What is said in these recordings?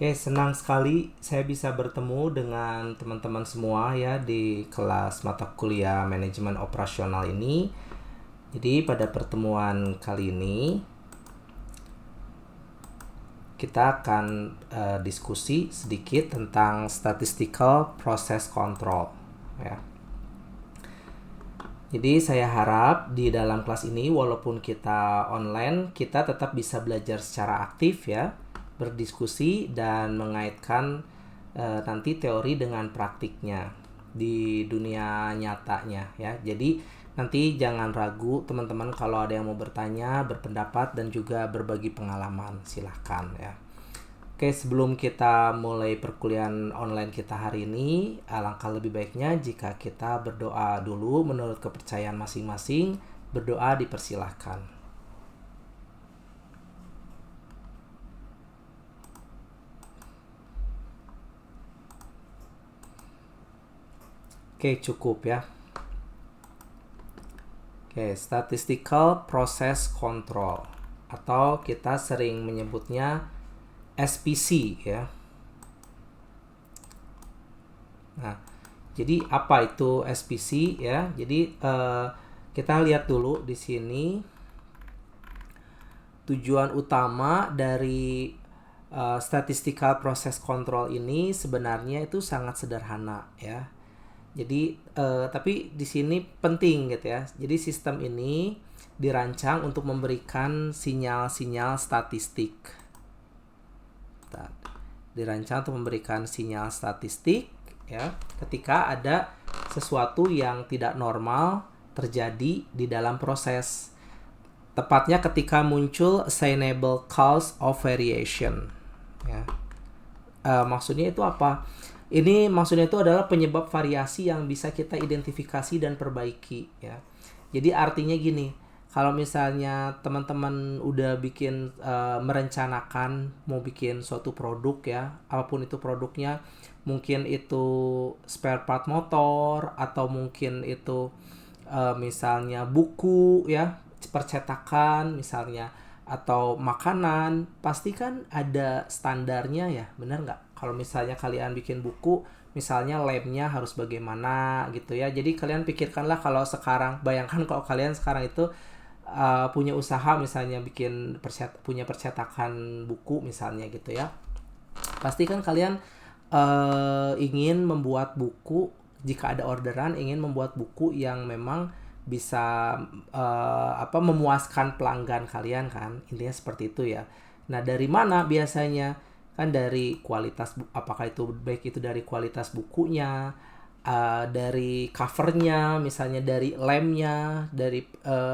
Oke, senang sekali saya bisa bertemu dengan teman-teman semua ya di kelas mata kuliah manajemen operasional ini. Jadi pada pertemuan kali ini kita akan diskusi sedikit tentang statistical process control ya. Jadi saya harap di dalam kelas ini walaupun kita online, kita tetap bisa belajar secara aktif ya, berdiskusi dan mengaitkan nanti teori dengan praktiknya di dunia nyatanya ya. Jadi nanti jangan ragu teman-teman kalau ada yang mau bertanya, berpendapat dan juga berbagi pengalaman, silahkan ya. Oke, sebelum kita mulai perkuliahan online kita hari ini, alangkah lebih baiknya jika kita berdoa dulu menurut kepercayaan masing-masing. Berdoa dipersilahkan. Oke, cukup ya. Oke, statistical process control atau kita sering menyebutnya SPC ya. Nah, jadi apa itu SPC ya? Jadi kita lihat dulu di sini tujuan utama dari statistical process control ini sebenarnya itu sangat sederhana ya. Jadi tapi di sini penting gitu ya. Jadi sistem ini dirancang untuk memberikan sinyal-sinyal statistik. Dirancang untuk memberikan sinyal statistik ya ketika ada sesuatu yang tidak normal terjadi di dalam proses. Tepatnya ketika muncul assignable cause of variation ya. Maksudnya itu apa? Ini maksudnya itu adalah penyebab variasi yang bisa kita identifikasi dan perbaiki ya. Jadi artinya gini, kalau misalnya teman-teman udah bikin merencanakan mau bikin suatu produk ya, apapun itu produknya, mungkin itu spare part motor atau mungkin itu misalnya buku ya, percetakan misalnya atau makanan, pasti kan ada standarnya ya, benar nggak? Kalau misalnya kalian bikin buku, misalnya lemnya harus bagaimana gitu ya. Jadi kalian pikirkanlah kalau sekarang, bayangkan kalau kalian sekarang itu punya usaha misalnya bikin punya percetakan buku misalnya gitu ya. Pasti kan kalian ingin membuat buku, jika ada orderan ingin membuat buku yang memang bisa memuaskan pelanggan kalian kan, intinya seperti itu ya. Nah, dari mana biasanya? Kan dari kualitas, apakah itu baik itu dari kualitas bukunya, dari covernya, misalnya dari lemnya, dari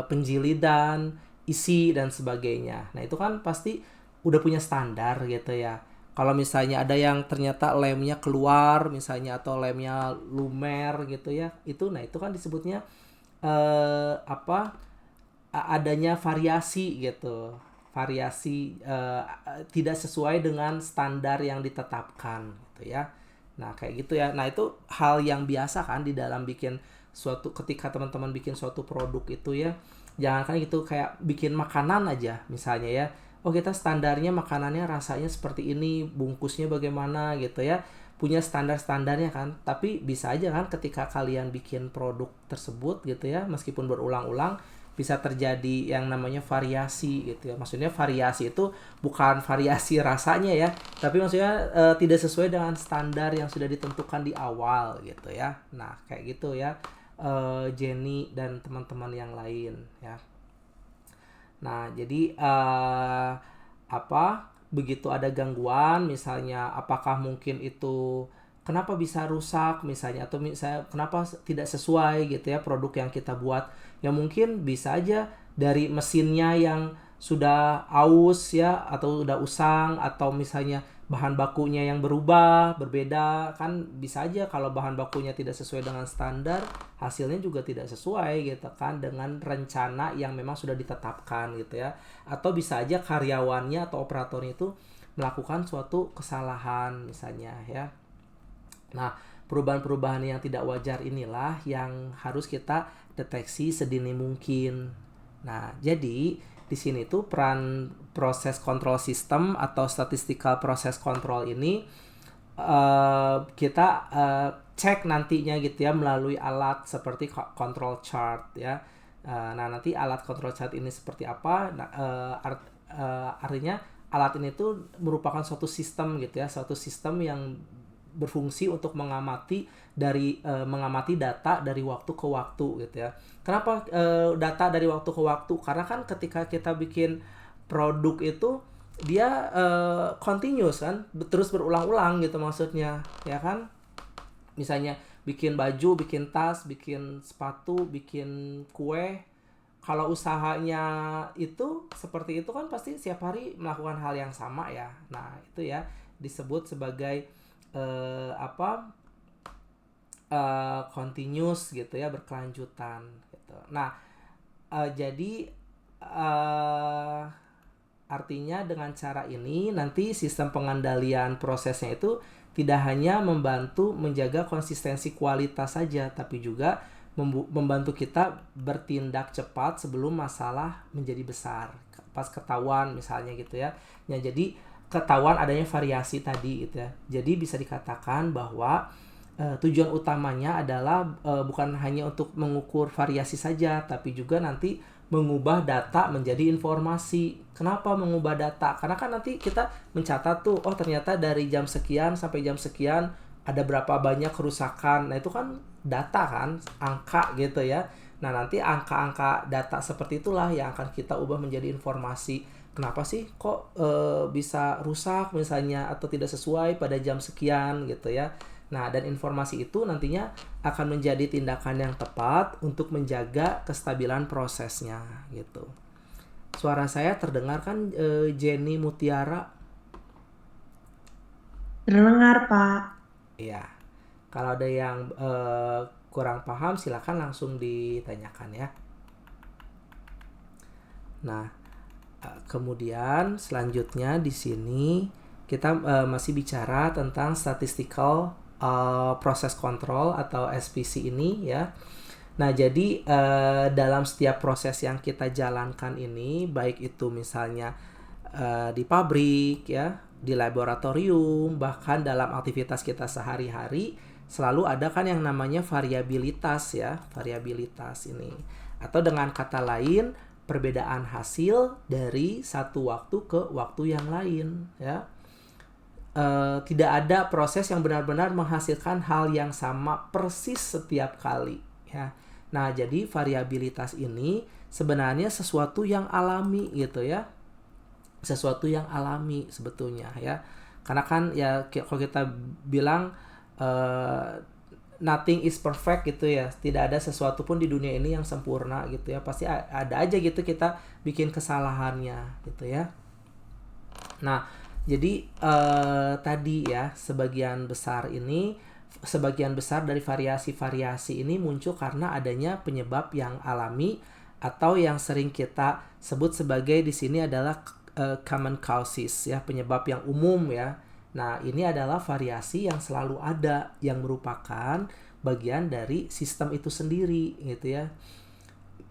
penjilidan, isi dan sebagainya. Nah, itu kan pasti udah punya standar gitu ya. Kalau misalnya ada yang ternyata lemnya keluar misalnya atau lemnya lumer gitu ya, itu kan disebutnya adanya variasi gitu, variasi tidak sesuai dengan standar yang ditetapkan gitu ya. Nah kayak gitu ya. Nah itu hal yang biasa kan di dalam bikin suatu, ketika teman-teman bikin suatu produk itu ya, jangan kan gitu kayak bikin makanan aja misalnya ya. Oh kita standarnya makanannya rasanya seperti ini, bungkusnya bagaimana gitu ya, punya standar-standarnya kan. Tapi bisa aja kan ketika kalian bikin produk tersebut gitu ya, meskipun berulang-ulang bisa terjadi yang namanya variasi gitu ya. Maksudnya variasi itu bukan variasi rasanya ya, tapi maksudnya tidak sesuai dengan standar yang sudah ditentukan di awal gitu ya. Nah kayak gitu ya, Jenny dan teman-teman yang lain ya. Nah jadi begitu ada gangguan misalnya, apakah mungkin itu kenapa bisa rusak misalnya, atau misalnya kenapa tidak sesuai gitu ya produk yang kita buat, ya mungkin bisa aja dari mesinnya yang sudah aus ya atau udah usang, atau misalnya bahan bakunya yang berubah berbeda kan, bisa aja kalau bahan bakunya tidak sesuai dengan standar, hasilnya juga tidak sesuai gitu kan dengan rencana yang memang sudah ditetapkan gitu ya. Atau bisa aja karyawannya atau operatornya itu melakukan suatu kesalahan misalnya ya. Nah, perubahan-perubahan yang tidak wajar inilah yang harus kita deteksi sedini mungkin. Nah, jadi di sini tuh peran proses control system atau statistical process control ini kita cek nantinya gitu ya melalui alat seperti control chart ya. Nah, nanti alat control chart ini seperti apa? Nah, artinya alat ini tuh merupakan suatu sistem gitu ya, suatu sistem yang berfungsi untuk mengamati data dari waktu ke waktu gitu ya. Kenapa data dari waktu ke waktu? Karena kan ketika kita bikin produk itu dia continuous kan, terus berulang-ulang gitu maksudnya, ya kan? Misalnya bikin baju, bikin tas, bikin sepatu, bikin kue. Kalau usahanya itu seperti itu kan pasti setiap hari melakukan hal yang sama ya. Nah, itu ya disebut sebagai continuous gitu ya, berkelanjutan gitu. Nah, jadi artinya dengan cara ini nanti sistem pengendalian prosesnya itu tidak hanya membantu menjaga konsistensi kualitas saja, tapi juga membantu kita bertindak cepat sebelum masalah menjadi besar. Pas ketahuan misalnya gitu ya. Ya, jadi ketahuan adanya variasi tadi gitu ya. Jadi bisa dikatakan bahwa tujuan utamanya adalah bukan hanya untuk mengukur variasi saja, tapi juga nanti mengubah data menjadi informasi. Kenapa mengubah data? Karena kan nanti kita mencatat tuh, oh ternyata dari jam sekian sampai jam sekian ada berapa banyak kerusakan. Nah, itu kan data kan, angka gitu ya. Nah, nanti angka-angka data seperti itulah yang akan kita ubah menjadi informasi. Kenapa sih kok bisa rusak misalnya atau tidak sesuai pada jam sekian gitu ya. Nah, dan informasi itu nantinya akan menjadi tindakan yang tepat untuk menjaga kestabilan prosesnya gitu. Suara saya terdengar kan, Jenny Mutiara? Terdengar, Pak. Iya. Kalau ada yang kurang paham silakan langsung ditanyakan ya. Nah, kemudian selanjutnya di sini kita masih bicara tentang statistical process control atau SPC ini ya. Nah, jadi dalam setiap proses yang kita jalankan ini, baik itu misalnya di pabrik ya, di laboratorium, bahkan dalam aktivitas kita sehari-hari, selalu ada kan yang namanya variabilitas ya, variabilitas ini. Atau dengan kata lain, perbedaan hasil dari satu waktu ke waktu yang lain ya. Tidak ada proses yang benar-benar menghasilkan hal yang sama persis setiap kali ya. Nah, jadi variabilitas ini sebenarnya sesuatu yang alami gitu ya. Sesuatu yang alami sebetulnya ya. Karena kan ya kalau kita bilang nothing is perfect gitu ya. Tidak ada sesuatu pun di dunia ini yang sempurna gitu ya. Pasti ada aja gitu kita bikin kesalahannya gitu ya. Nah, jadi tadi ya sebagian besar dari variasi-variasi ini muncul karena adanya penyebab yang alami atau yang sering kita sebut sebagai di sini adalah common causes ya, penyebab yang umum ya. Nah, ini adalah variasi yang selalu ada yang merupakan bagian dari sistem itu sendiri gitu ya.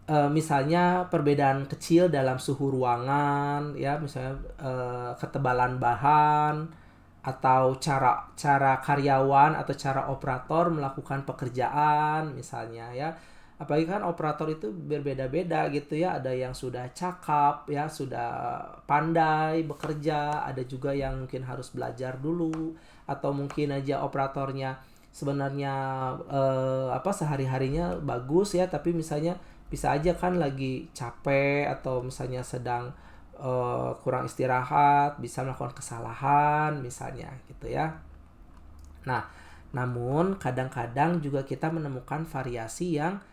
Misalnya perbedaan kecil dalam suhu ruangan ya, misalnya ketebalan bahan atau cara karyawan atau cara operator melakukan pekerjaan misalnya ya. Apalagi kan operator itu berbeda-beda gitu ya, ada yang sudah cakap ya, sudah pandai bekerja, ada juga yang mungkin harus belajar dulu, atau mungkin aja operatornya sebenarnya sehari-harinya bagus ya, tapi misalnya bisa aja kan lagi capek atau misalnya sedang kurang istirahat, bisa melakukan kesalahan misalnya gitu ya. Nah, namun kadang-kadang juga kita menemukan variasi yang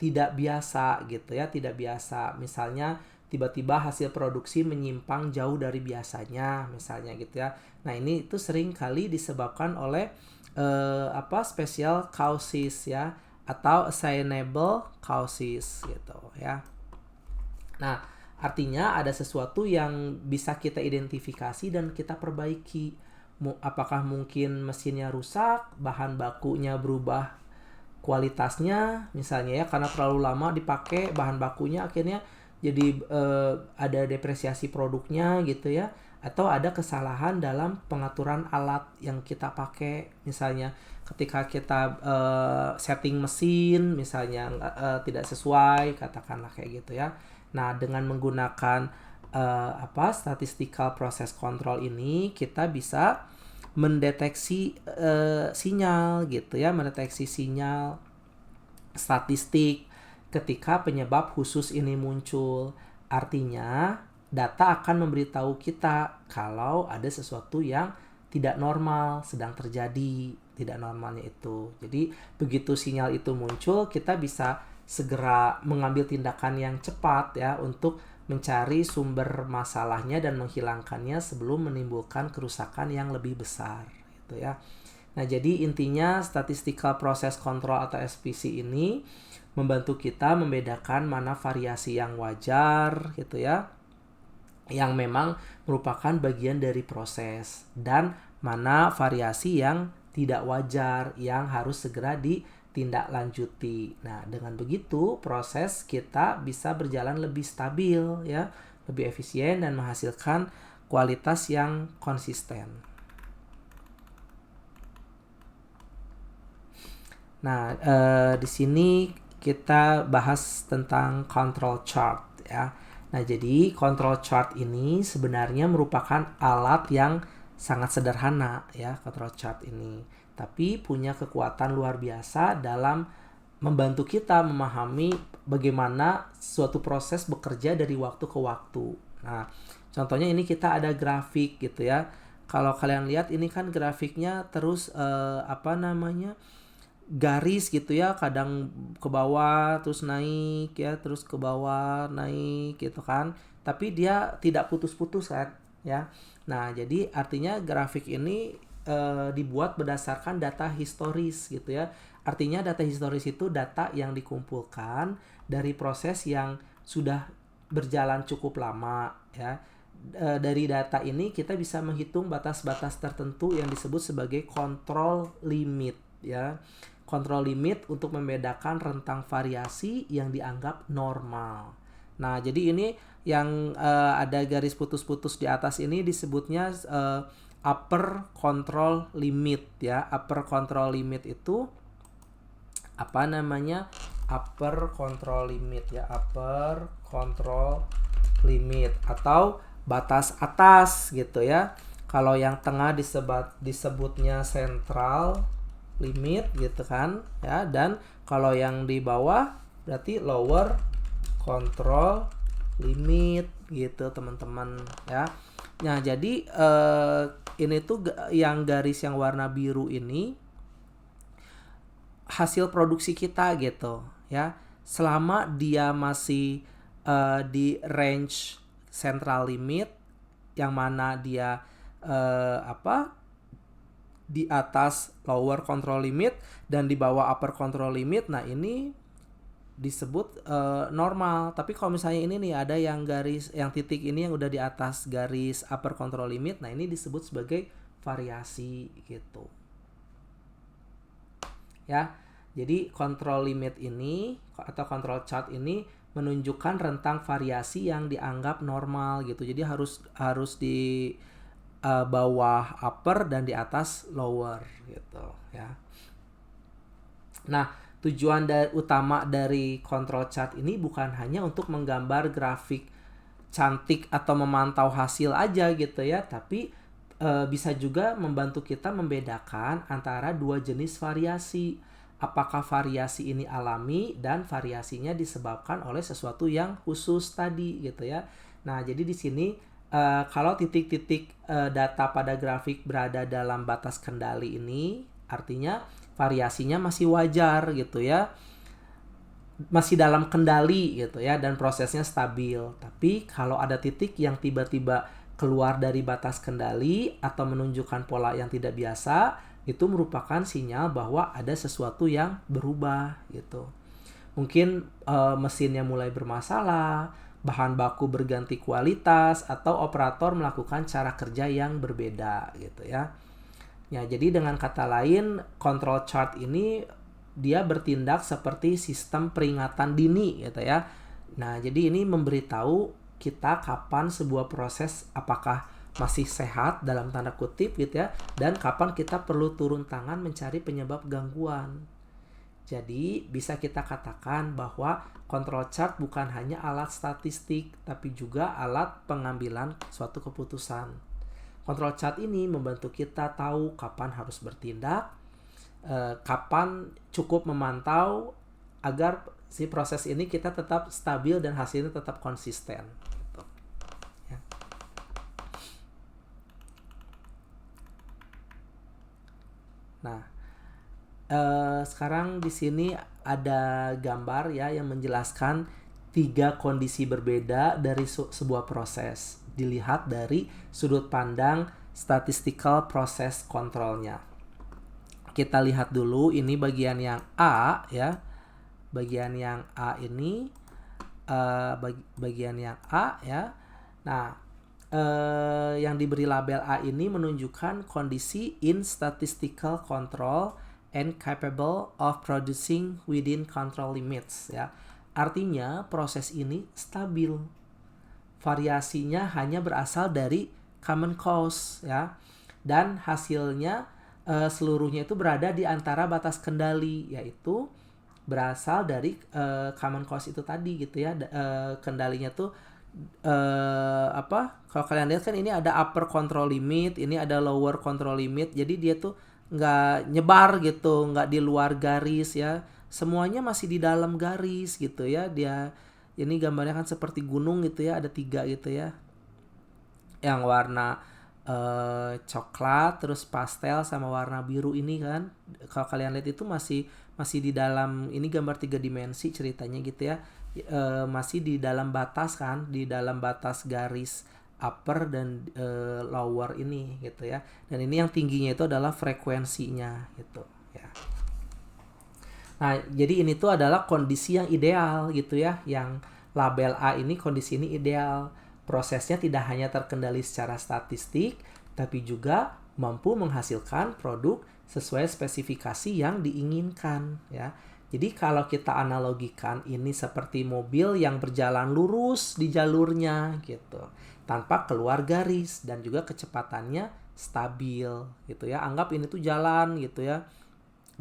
tidak biasa gitu ya, tidak biasa. Misalnya tiba-tiba hasil produksi menyimpang jauh dari biasanya misalnya gitu ya. Nah, ini itu sering kali disebabkan oleh special causes ya, atau assignable causes gitu ya. Nah, artinya ada sesuatu yang bisa kita identifikasi dan kita perbaiki. Apakah mungkin mesinnya rusak, bahan bakunya berubah kualitasnya misalnya ya, karena terlalu lama dipakai bahan bakunya akhirnya jadi ada depresiasi produknya gitu ya, atau ada kesalahan dalam pengaturan alat yang kita pakai, misalnya ketika kita setting mesin misalnya tidak sesuai, katakanlah kayak gitu ya. Nah, dengan menggunakan statistical process control ini, kita bisa mendeteksi sinyal gitu ya, mendeteksi sinyal statistik ketika penyebab khusus ini muncul. Artinya, data akan memberitahu kita kalau ada sesuatu yang tidak normal sedang terjadi, tidak normalnya itu. Jadi, begitu sinyal itu muncul, kita bisa segera mengambil tindakan yang cepat ya untuk mencari sumber masalahnya dan menghilangkannya sebelum menimbulkan kerusakan yang lebih besar gitu ya. Nah, jadi intinya statistical process control atau SPC ini membantu kita membedakan mana variasi yang wajar gitu ya, yang memang merupakan bagian dari proses, dan mana variasi yang tidak wajar yang harus segera ditindaklanjuti. Nah, dengan begitu proses kita bisa berjalan lebih stabil ya, lebih efisien dan menghasilkan kualitas yang konsisten. Nah, di sini kita bahas tentang control chart ya. Nah, jadi control chart ini sebenarnya merupakan alat yang sangat sederhana ya, control chart ini. Tapi punya kekuatan luar biasa dalam membantu kita memahami bagaimana suatu proses bekerja dari waktu ke waktu. Nah, contohnya ini kita ada grafik gitu ya. Kalau kalian lihat ini kan grafiknya terus garis gitu ya, kadang ke bawah terus naik ya, terus ke bawah naik gitu kan, tapi dia tidak putus-putus kan ya. Nah, jadi artinya grafik ini dibuat berdasarkan data historis gitu ya. Artinya data historis itu data yang dikumpulkan dari proses yang sudah berjalan cukup lama ya. Dari data ini kita bisa menghitung batas-batas tertentu yang disebut sebagai control limit ya. Control limit untuk membedakan rentang variasi yang dianggap normal. Nah, jadi ini yang ada garis putus-putus di atas ini disebutnya upper control limit ya. Upper control limit itu upper control limit ya, upper control limit atau batas atas gitu ya. Kalau yang tengah disebutnya central limit gitu kan ya, dan kalau yang di bawah berarti lower control limit gitu teman-teman ya. Nah, jadi ini tuh yang garis yang warna biru ini hasil produksi kita gitu ya. Selama dia masih di range central limit, yang mana dia di atas lower control limit dan di bawah upper control limit, nah ini disebut normal. Tapi kalau misalnya ini nih ada yang garis, yang titik ini yang udah di atas garis upper control limit, nah ini disebut sebagai variasi gitu ya. Jadi control limit ini atau control chart ini menunjukkan rentang variasi yang dianggap normal gitu. Jadi harus di bawah upper dan di atas lower gitu ya. Nah, tujuan utama dari control chart ini bukan hanya untuk menggambar grafik cantik atau memantau hasil aja gitu ya, tapi bisa juga membantu kita membedakan antara dua jenis variasi. Apakah variasi ini alami dan variasinya disebabkan oleh sesuatu yang khusus tadi gitu ya. Nah, jadi di sini kalau titik-titik data pada grafik berada dalam batas kendali ini, artinya variasinya masih wajar gitu ya, masih dalam kendali gitu ya, dan prosesnya stabil. Tapi kalau ada titik yang tiba-tiba keluar dari batas kendali atau menunjukkan pola yang tidak biasa, itu merupakan sinyal bahwa ada sesuatu yang berubah gitu. Mungkin mesinnya mulai bermasalah, bahan baku berganti kualitas, atau operator melakukan cara kerja yang berbeda gitu ya. Ya, jadi dengan kata lain, control chart ini dia bertindak seperti sistem peringatan dini gitu ya. Nah, jadi ini memberitahu kita kapan sebuah proses apakah masih sehat dalam tanda kutip gitu ya, dan kapan kita perlu turun tangan mencari penyebab gangguan. Jadi bisa kita katakan bahwa control chart bukan hanya alat statistik, tapi juga alat pengambilan suatu keputusan. Control chart ini membantu kita tahu kapan harus bertindak, kapan cukup memantau agar si proses ini kita tetap stabil dan hasilnya tetap konsisten. Gitu. Ya. Nah, sekarang di sini ada gambar ya yang menjelaskan 3 kondisi berbeda dari sebuah proses. Dilihat dari sudut pandang statistical process controlnya. Kita lihat dulu ini bagian yang A ya. Bagian yang A ini bagian yang A ya. Nah, yang diberi label A ini menunjukkan kondisi in statistical control and capable of producing within control limits ya. Artinya proses ini stabil. Variasinya hanya berasal dari common cause ya. Dan hasilnya seluruhnya itu berada di antara batas kendali, yaitu berasal dari common cause itu tadi gitu ya. Kendalinya tuh kalau kalian lihat kan ini ada upper control limit, ini ada lower control limit, jadi dia tuh nggak nyebar gitu, nggak di luar garis ya, semuanya masih di dalam garis gitu ya. Dia ini gambarnya kan seperti gunung gitu ya, ada 3 gitu ya, yang warna coklat, terus pastel sama warna biru ini kan. Kalau kalian lihat itu masih di dalam, ini gambar 3 dimensi ceritanya gitu ya. Masih di dalam batas kan, di dalam batas garis upper dan lower ini gitu ya. Dan ini yang tingginya itu adalah frekuensinya gitu ya. Nah, jadi ini tuh adalah kondisi yang ideal gitu ya. Yang label A ini, kondisi ini ideal. Prosesnya tidak hanya terkendali secara statistik, tapi juga mampu menghasilkan produk sesuai spesifikasi yang diinginkan ya. Jadi kalau kita analogikan ini seperti mobil yang berjalan lurus di jalurnya gitu, tanpa keluar garis, dan juga kecepatannya stabil gitu ya. Anggap ini tuh jalan gitu ya.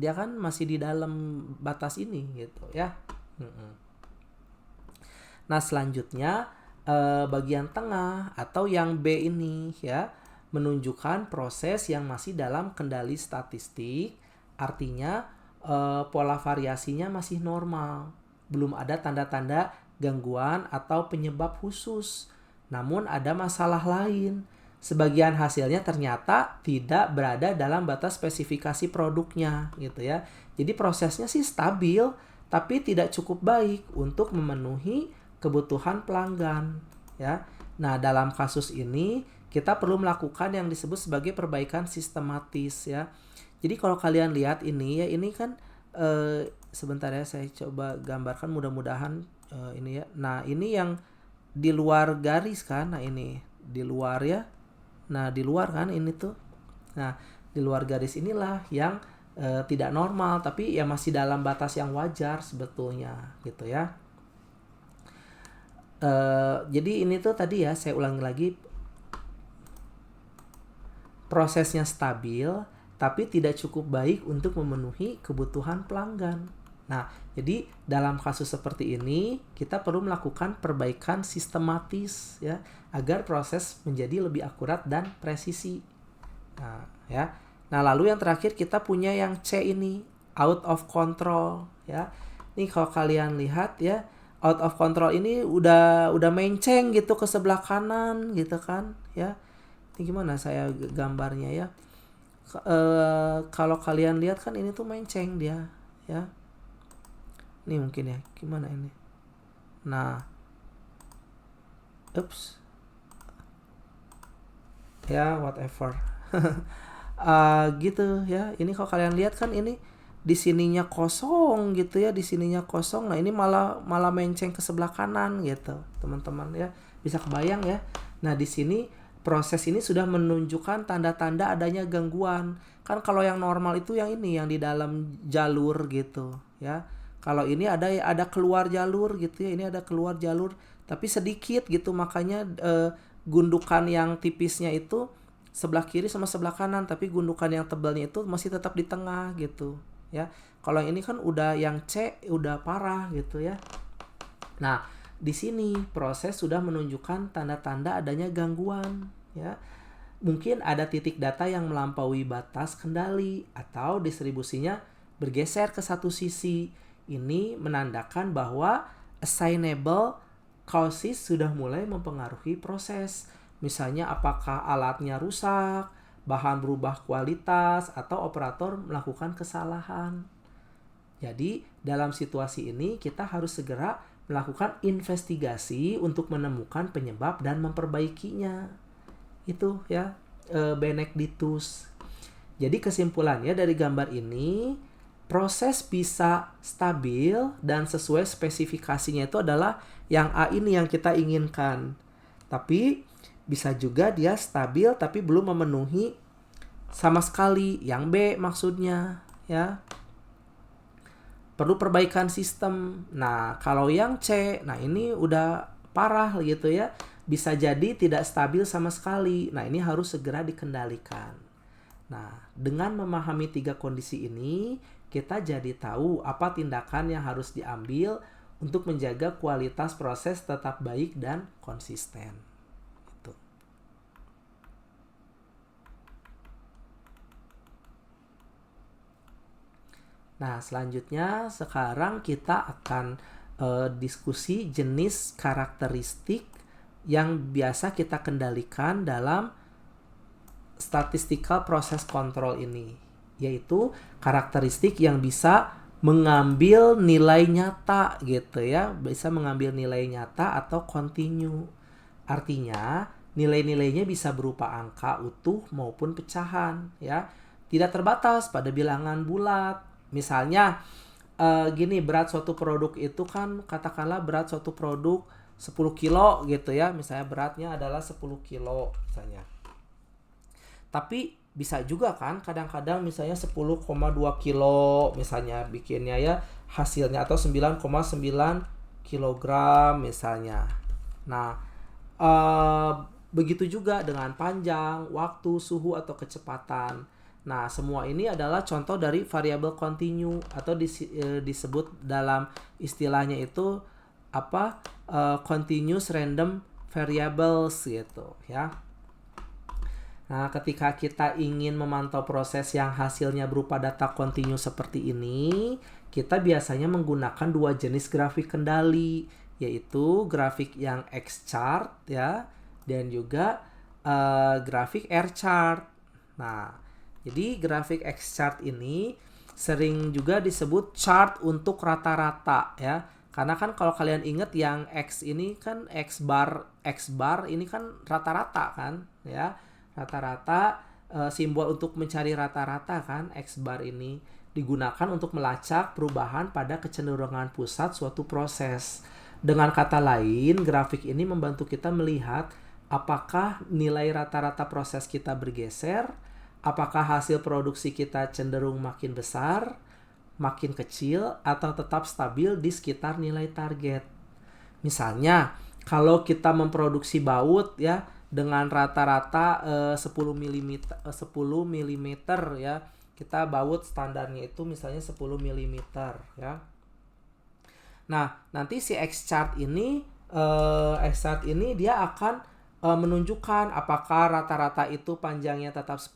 Dia kan masih di dalam batas ini gitu ya. Nah, selanjutnya bagian tengah atau yang B ini ya menunjukkan proses yang masih dalam kendali statistik, artinya pola variasinya masih normal, belum ada tanda-tanda gangguan atau penyebab khusus. Namun ada masalah lain, sebagian hasilnya ternyata tidak berada dalam batas spesifikasi produknya gitu ya. Jadi prosesnya sih stabil, tapi tidak cukup baik untuk memenuhi kebutuhan pelanggan ya. Nah, dalam kasus ini kita perlu melakukan yang disebut sebagai perbaikan sistematis ya. Jadi kalau kalian lihat ini ya, ini kan sebentar ya, saya coba gambarkan, mudah-mudahan ini ya. Nah, ini yang di luar garis kan. Nah, ini di luar ya. Nah, di luar kan ini tuh. Nah, di luar garis inilah yang tidak normal, tapi ya masih dalam batas yang wajar sebetulnya gitu ya. Jadi ini tuh tadi ya, saya ulangi lagi, prosesnya stabil tapi tidak cukup baik untuk memenuhi kebutuhan pelanggan. Nah, jadi dalam kasus seperti ini kita perlu melakukan perbaikan sistematis ya, agar proses menjadi lebih akurat dan presisi. Nah, ya. Nah, lalu yang terakhir kita punya yang C ini, out of control ya. Nih kalau kalian lihat ya, out of control ini udah menceng gitu ke sebelah kanan gitu kan ya. Ini gimana saya gambarnya ya. Kalau kalian lihat kan ini tuh menceng dia ya. Ini mungkin ya, gimana ini. Nah, ya whatever. Gitu ya. Ini kalau kalian lihat kan ini di sininya kosong gitu ya, di sininya kosong. Nah, ini malah menceng ke sebelah kanan gitu, teman-teman ya. Bisa kebayang ya. Nah, di sini proses ini sudah menunjukkan tanda-tanda adanya gangguan. Kan kalau yang normal itu yang ini, yang di dalam jalur gitu ya. Kalau ini ada keluar jalur gitu ya, ini ada keluar jalur tapi sedikit gitu, makanya gundukan yang tipisnya itu sebelah kiri sama sebelah kanan, tapi gundukan yang tebalnya itu masih tetap di tengah gitu ya. Kalau ini kan udah yang C udah parah gitu ya. Nah, di sini proses sudah menunjukkan tanda-tanda adanya gangguan ya. Mungkin ada titik data yang melampaui batas kendali atau distribusinya bergeser ke satu sisi. Ini menandakan bahwa assignable causes sudah mulai mempengaruhi proses. Misalnya apakah alatnya rusak, bahan berubah kualitas, atau operator melakukan kesalahan. Jadi dalam situasi ini kita harus segera melakukan investigasi untuk menemukan penyebab dan memperbaikinya. Itu ya Benedictus. Jadi kesimpulannya dari gambar ini, proses bisa stabil dan sesuai spesifikasinya itu adalah yang A ini yang kita inginkan. Tapi bisa juga dia stabil tapi belum memenuhi sama sekali yang B maksudnya ya. Perlu perbaikan sistem. Nah, kalau yang C, nah ini udah parah gitu ya. Bisa jadi tidak stabil sama sekali. Nah, ini harus segera dikendalikan. Nah, dengan memahami 3 kondisi ini, kita jadi tahu apa tindakan yang harus diambil untuk menjaga kualitas proses tetap baik dan konsisten. Itu. Nah, selanjutnya sekarang kita akan diskusi jenis karakteristik yang biasa kita kendalikan dalam statistical process control ini, yaitu karakteristik yang bisa mengambil nilai nyata gitu ya, bisa mengambil nilai nyata atau continue. Artinya nilai-nilainya bisa berupa angka utuh maupun pecahan ya, tidak terbatas pada bilangan bulat. Misalnya gini, berat suatu produk itu kan, katakanlah berat suatu produk 10 kilo gitu ya, misalnya beratnya adalah 10 kilo misalnya. Tapi bisa juga kan kadang-kadang misalnya 10,2 kilo misalnya bikinnya ya hasilnya, atau 9,9 kilogram misalnya. Nah, begitu juga dengan panjang, waktu, suhu, atau kecepatan. Nah, semua ini adalah contoh dari variabel continue atau disebut dalam istilahnya itu continuous random variables gitu ya. Nah, ketika kita ingin memantau proses yang hasilnya berupa data kontinu seperti ini, kita biasanya menggunakan 2 jenis grafik kendali, yaitu grafik yang X-chart ya, dan juga grafik R-chart. Nah, jadi grafik X-chart ini sering juga disebut chart untuk rata-rata ya. Karena kan kalau kalian ingat yang X ini kan X bar ini kan rata-rata kan ya. Rata-rata simbol untuk mencari rata-rata kan, X bar ini digunakan untuk melacak perubahan pada kecenderungan pusat suatu proses. Dengan kata lain, grafik ini membantu kita melihat apakah nilai rata-rata proses kita bergeser, apakah hasil produksi kita cenderung makin besar, makin kecil, atau tetap stabil di sekitar nilai target. Misalnya, kalau kita memproduksi baut ya dengan rata-rata 10 mm ya. Kita baut standarnya itu misalnya 10 mm ya. Nah, nanti si X-chart ini dia akan menunjukkan apakah rata-rata itu panjangnya tetap 10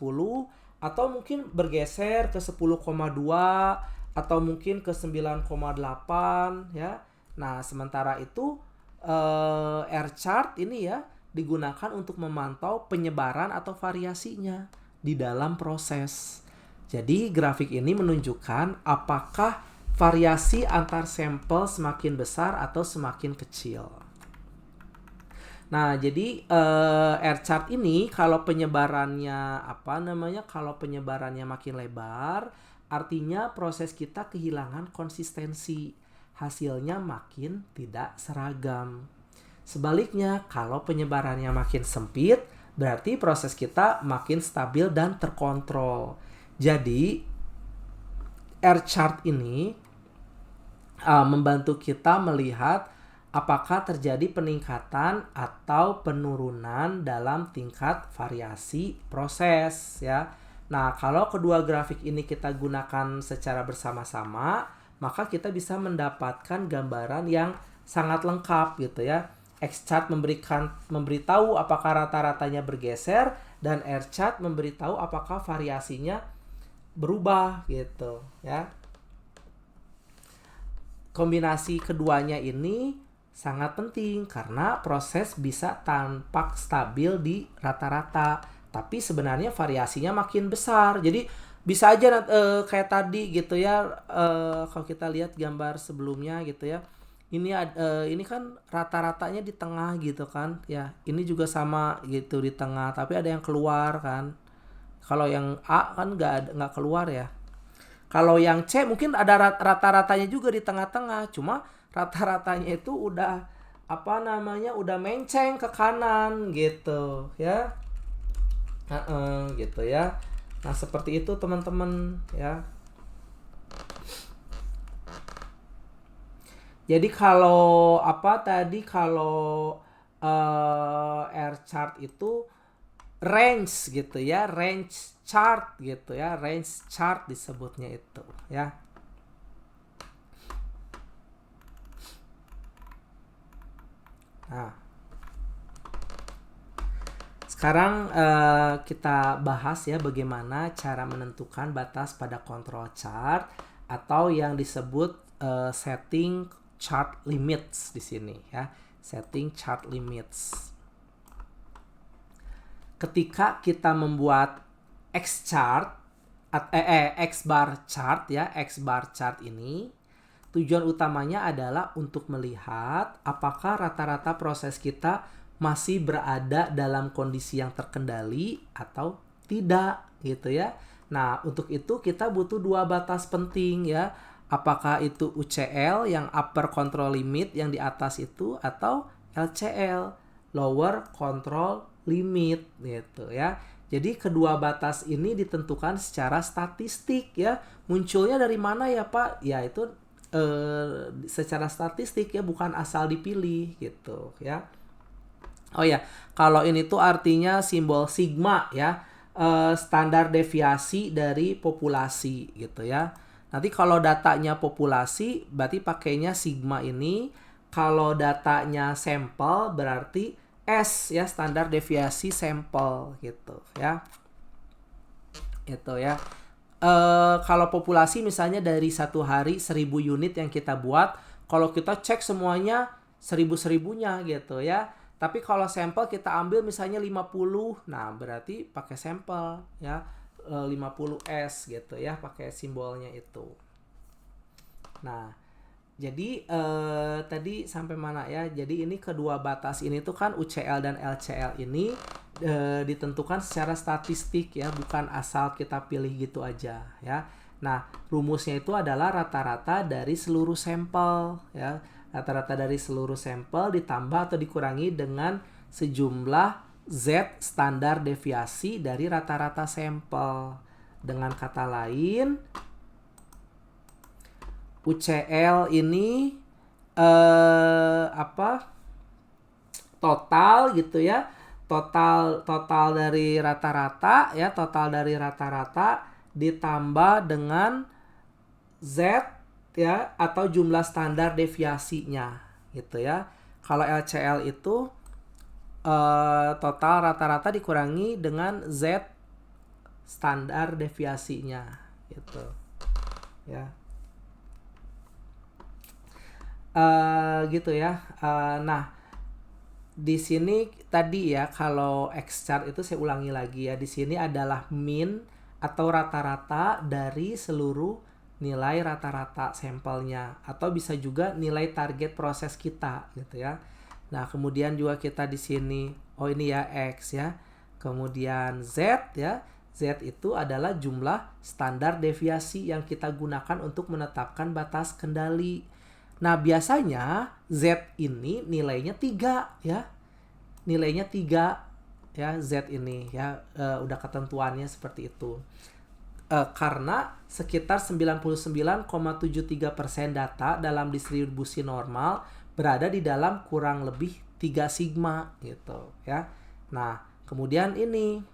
atau mungkin bergeser ke 10,2 atau mungkin ke 9,8 ya. Nah, sementara itu R-chart ini ya digunakan untuk memantau penyebaran atau variasinya di dalam proses. Jadi grafik ini menunjukkan apakah variasi antar sampel semakin besar atau semakin kecil. Nah, jadi R-chart ini kalau penyebarannya kalau penyebarannya makin lebar, artinya proses kita kehilangan konsistensi. Hasilnya makin tidak seragam. Sebaliknya, kalau penyebarannya makin sempit, berarti proses kita makin stabil dan terkontrol. Jadi, R-chart ini membantu kita melihat apakah terjadi peningkatan atau penurunan dalam tingkat variasi proses ya. Nah, kalau kedua grafik ini kita gunakan secara bersama-sama, maka kita bisa mendapatkan gambaran yang sangat lengkap gitu ya. X-chart memberitahu apakah rata-ratanya bergeser, dan R-chart memberitahu apakah variasinya berubah gitu ya. Kombinasi keduanya ini sangat penting karena proses bisa tampak stabil di rata-rata, tapi sebenarnya variasinya makin besar. Jadi bisa aja kayak tadi gitu ya, kalau kita lihat gambar sebelumnya gitu ya. Ini kan rata-ratanya di tengah gitu kan ya. Ini juga sama gitu di tengah, tapi ada yang keluar kan. Kalau yang A kan nggak keluar ya. Kalau yang C mungkin ada rata-ratanya juga di tengah-tengah, cuma rata-ratanya itu udah udah menceng ke kanan gitu ya. Gitu ya. Nah, seperti itu teman-teman ya. Jadi kalau R chart itu range gitu ya, range chart gitu ya, range chart disebutnya itu ya. Nah, sekarang kita bahas ya bagaimana cara menentukan batas pada control chart atau yang disebut setting chart limits di sini ya, setting chart limits. Ketika kita membuat X bar chart ya, X bar chart ini tujuan utamanya adalah untuk melihat apakah rata-rata proses kita masih berada dalam kondisi yang terkendali atau tidak gitu ya. Nah, untuk itu kita butuh dua batas penting ya. Apakah itu UCL yang upper control limit yang di atas itu, atau LCL lower control limit gitu ya. Jadi kedua batas ini ditentukan secara statistik ya. Munculnya dari mana ya Pak? Ya itu secara statistik ya, bukan asal dipilih gitu ya. Oh ya, kalau ini tuh artinya simbol sigma ya, standar deviasi dari populasi gitu ya. Nanti kalau datanya populasi berarti pakainya sigma ini. Kalau datanya sampel berarti S ya, standar deviasi sampel gitu ya. Itu ya. Kalau populasi misalnya dari satu hari 1000 unit yang kita buat, kalau kita cek semuanya 1000-1000-nya gitu ya. Tapi kalau sampel kita ambil misalnya 50, nah berarti pakai sampel ya, 50S gitu ya, pakai simbolnya itu. Nah, jadi tadi sampai mana ya? Jadi ini kedua batas ini tuh kan UCL dan LCL ini ditentukan secara statistik ya, bukan asal kita pilih gitu aja ya. Nah, rumusnya itu adalah rata-rata dari seluruh sampel ya. Rata-rata dari seluruh sampel ditambah atau dikurangi dengan sejumlah Z standar deviasi dari rata-rata sampel. Dengan kata lain, UCL ini total gitu ya, total dari rata-rata ya, total dari rata-rata ditambah dengan Z ya, atau jumlah standar deviasinya gitu ya. Kalau LCL itu total rata-rata dikurangi dengan Z standar deviasinya gitu ya. Gitu ya. Nah, di sini tadi ya, kalau X chart itu saya ulangi lagi ya, di sini adalah mean atau rata-rata dari seluruh nilai rata-rata sampelnya, atau bisa juga nilai target proses kita gitu ya. Nah, kemudian juga kita di sini, oh ini ya X ya. Kemudian Z ya. Z itu adalah jumlah standar deviasi yang kita gunakan untuk menetapkan batas kendali. Nah, biasanya Z ini nilainya 3 ya. Nilainya 3 ya, Z ini ya, udah ketentuannya seperti itu. karena sekitar 99,73% data dalam distribusi normal berada di dalam kurang lebih 3 sigma gitu ya. Nah, kemudian ini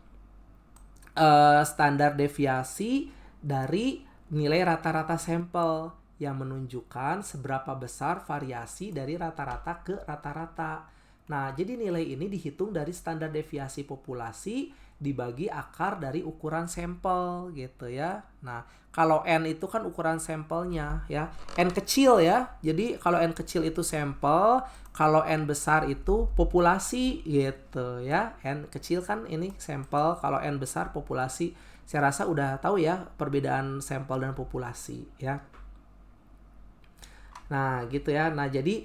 standar deviasi dari nilai rata-rata sampel yang menunjukkan seberapa besar variasi dari rata-rata ke rata-rata. Nah, jadi nilai ini dihitung dari standar deviasi populasi dibagi akar dari ukuran sampel gitu ya. Nah, kalau N itu kan ukuran sampelnya ya. N kecil ya. Jadi kalau N kecil itu sampel, kalau N besar itu populasi gitu ya. N kecil kan ini sampel, kalau N besar populasi. Saya rasa udah tahu ya perbedaan sampel dan populasi ya. Nah, gitu ya. Nah, jadi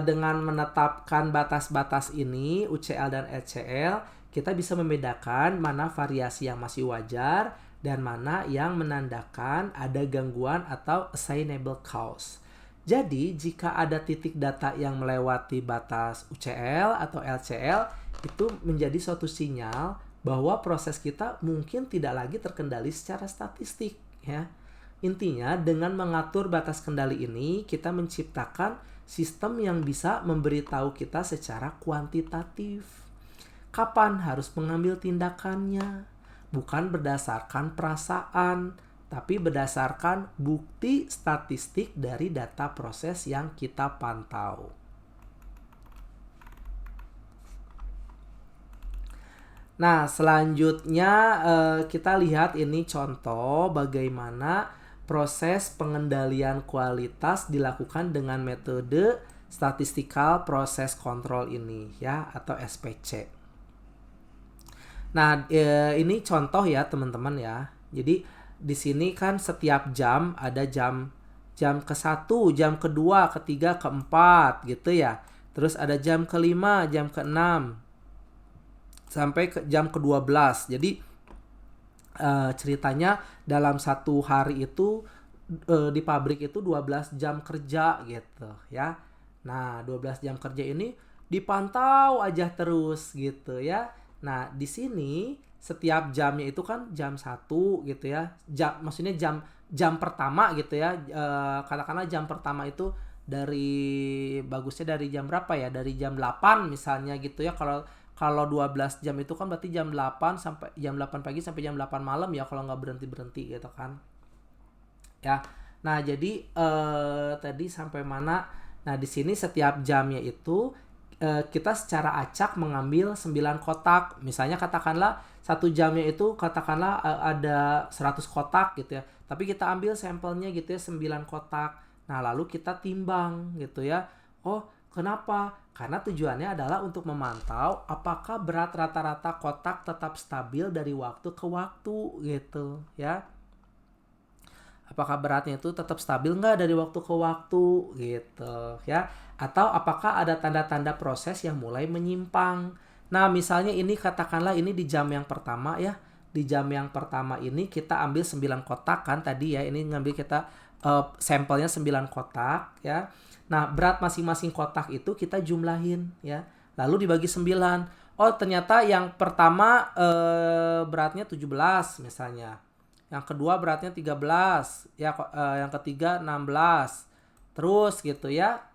dengan menetapkan batas-batas ini, UCL dan LCL, kita bisa membedakan mana variasi yang masih wajar dan mana yang menandakan ada gangguan atau assignable cause. Jadi, jika ada titik data yang melewati batas UCL atau LCL, itu menjadi suatu sinyal bahwa proses kita mungkin tidak lagi terkendali secara statistik ya. Intinya, dengan mengatur batas kendali ini, kita menciptakan sistem yang bisa memberitahu kita secara kuantitatif kapan harus mengambil tindakannya, bukan berdasarkan perasaan, tapi berdasarkan bukti statistik dari data proses yang kita pantau. Nah, selanjutnya kita lihat ini contoh bagaimana proses pengendalian kualitas dilakukan dengan metode statistical process control ini ya, atau SPC. Nah, ini contoh ya teman-teman ya. Jadi di sini kan setiap jam ada jam ke-1, jam ke-2, ke-3, ke-4 gitu ya. Terus ada jam ke-5, jam ke-6 sampai ke jam ke-12. Jadi ceritanya dalam satu hari itu di pabrik itu 12 jam kerja gitu ya. Nah, 12 jam kerja ini dipantau aja terus gitu ya. Nah, di sini setiap jamnya itu kan jam 1 gitu ya. Maksudnya jam pertama gitu ya. Katakanlah jam pertama itu bagusnya dari jam berapa ya? Dari jam 8 misalnya gitu ya. Kalau 12 jam itu kan berarti jam 8 sampai jam 8 pagi sampai jam 8 malam ya, kalau nggak berhenti-berhenti gitu kan. Ya. Nah, jadi tadi sampai mana? Nah, di sini setiap jamnya itu kita secara acak mengambil 9 kotak. Misalnya katakanlah satu jamnya itu katakanlah ada 100 kotak gitu ya. Tapi kita ambil sampelnya gitu ya 9 kotak. Nah, lalu kita timbang gitu ya. Oh, kenapa? Karena tujuannya adalah untuk memantau apakah berat rata-rata kotak tetap stabil dari waktu ke waktu gitu ya. Apakah beratnya itu tetap stabil nggak dari waktu ke waktu gitu ya. Atau apakah ada tanda-tanda proses yang mulai menyimpang. Nah, misalnya ini katakanlah ini di jam yang pertama ya. Di jam yang pertama ini kita ambil 9 kotak kan tadi ya. Ini ngambil kita sampelnya 9 kotak ya. Nah, berat masing-masing kotak itu kita jumlahin ya. Lalu dibagi 9. Oh, ternyata yang pertama beratnya 17 misalnya. Yang kedua beratnya 13. Ya, yang ketiga 16. Terus gitu ya.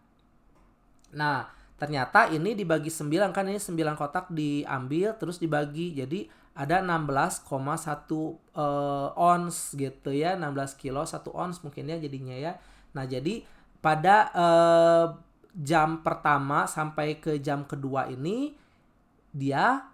Nah, ternyata ini dibagi 9 kan, ini 9 kotak diambil terus dibagi. Jadi ada 16,1 ons gitu ya. 16 kilo 1 ons mungkin ya jadinya ya. Nah, jadi pada jam pertama sampai ke jam kedua ini dia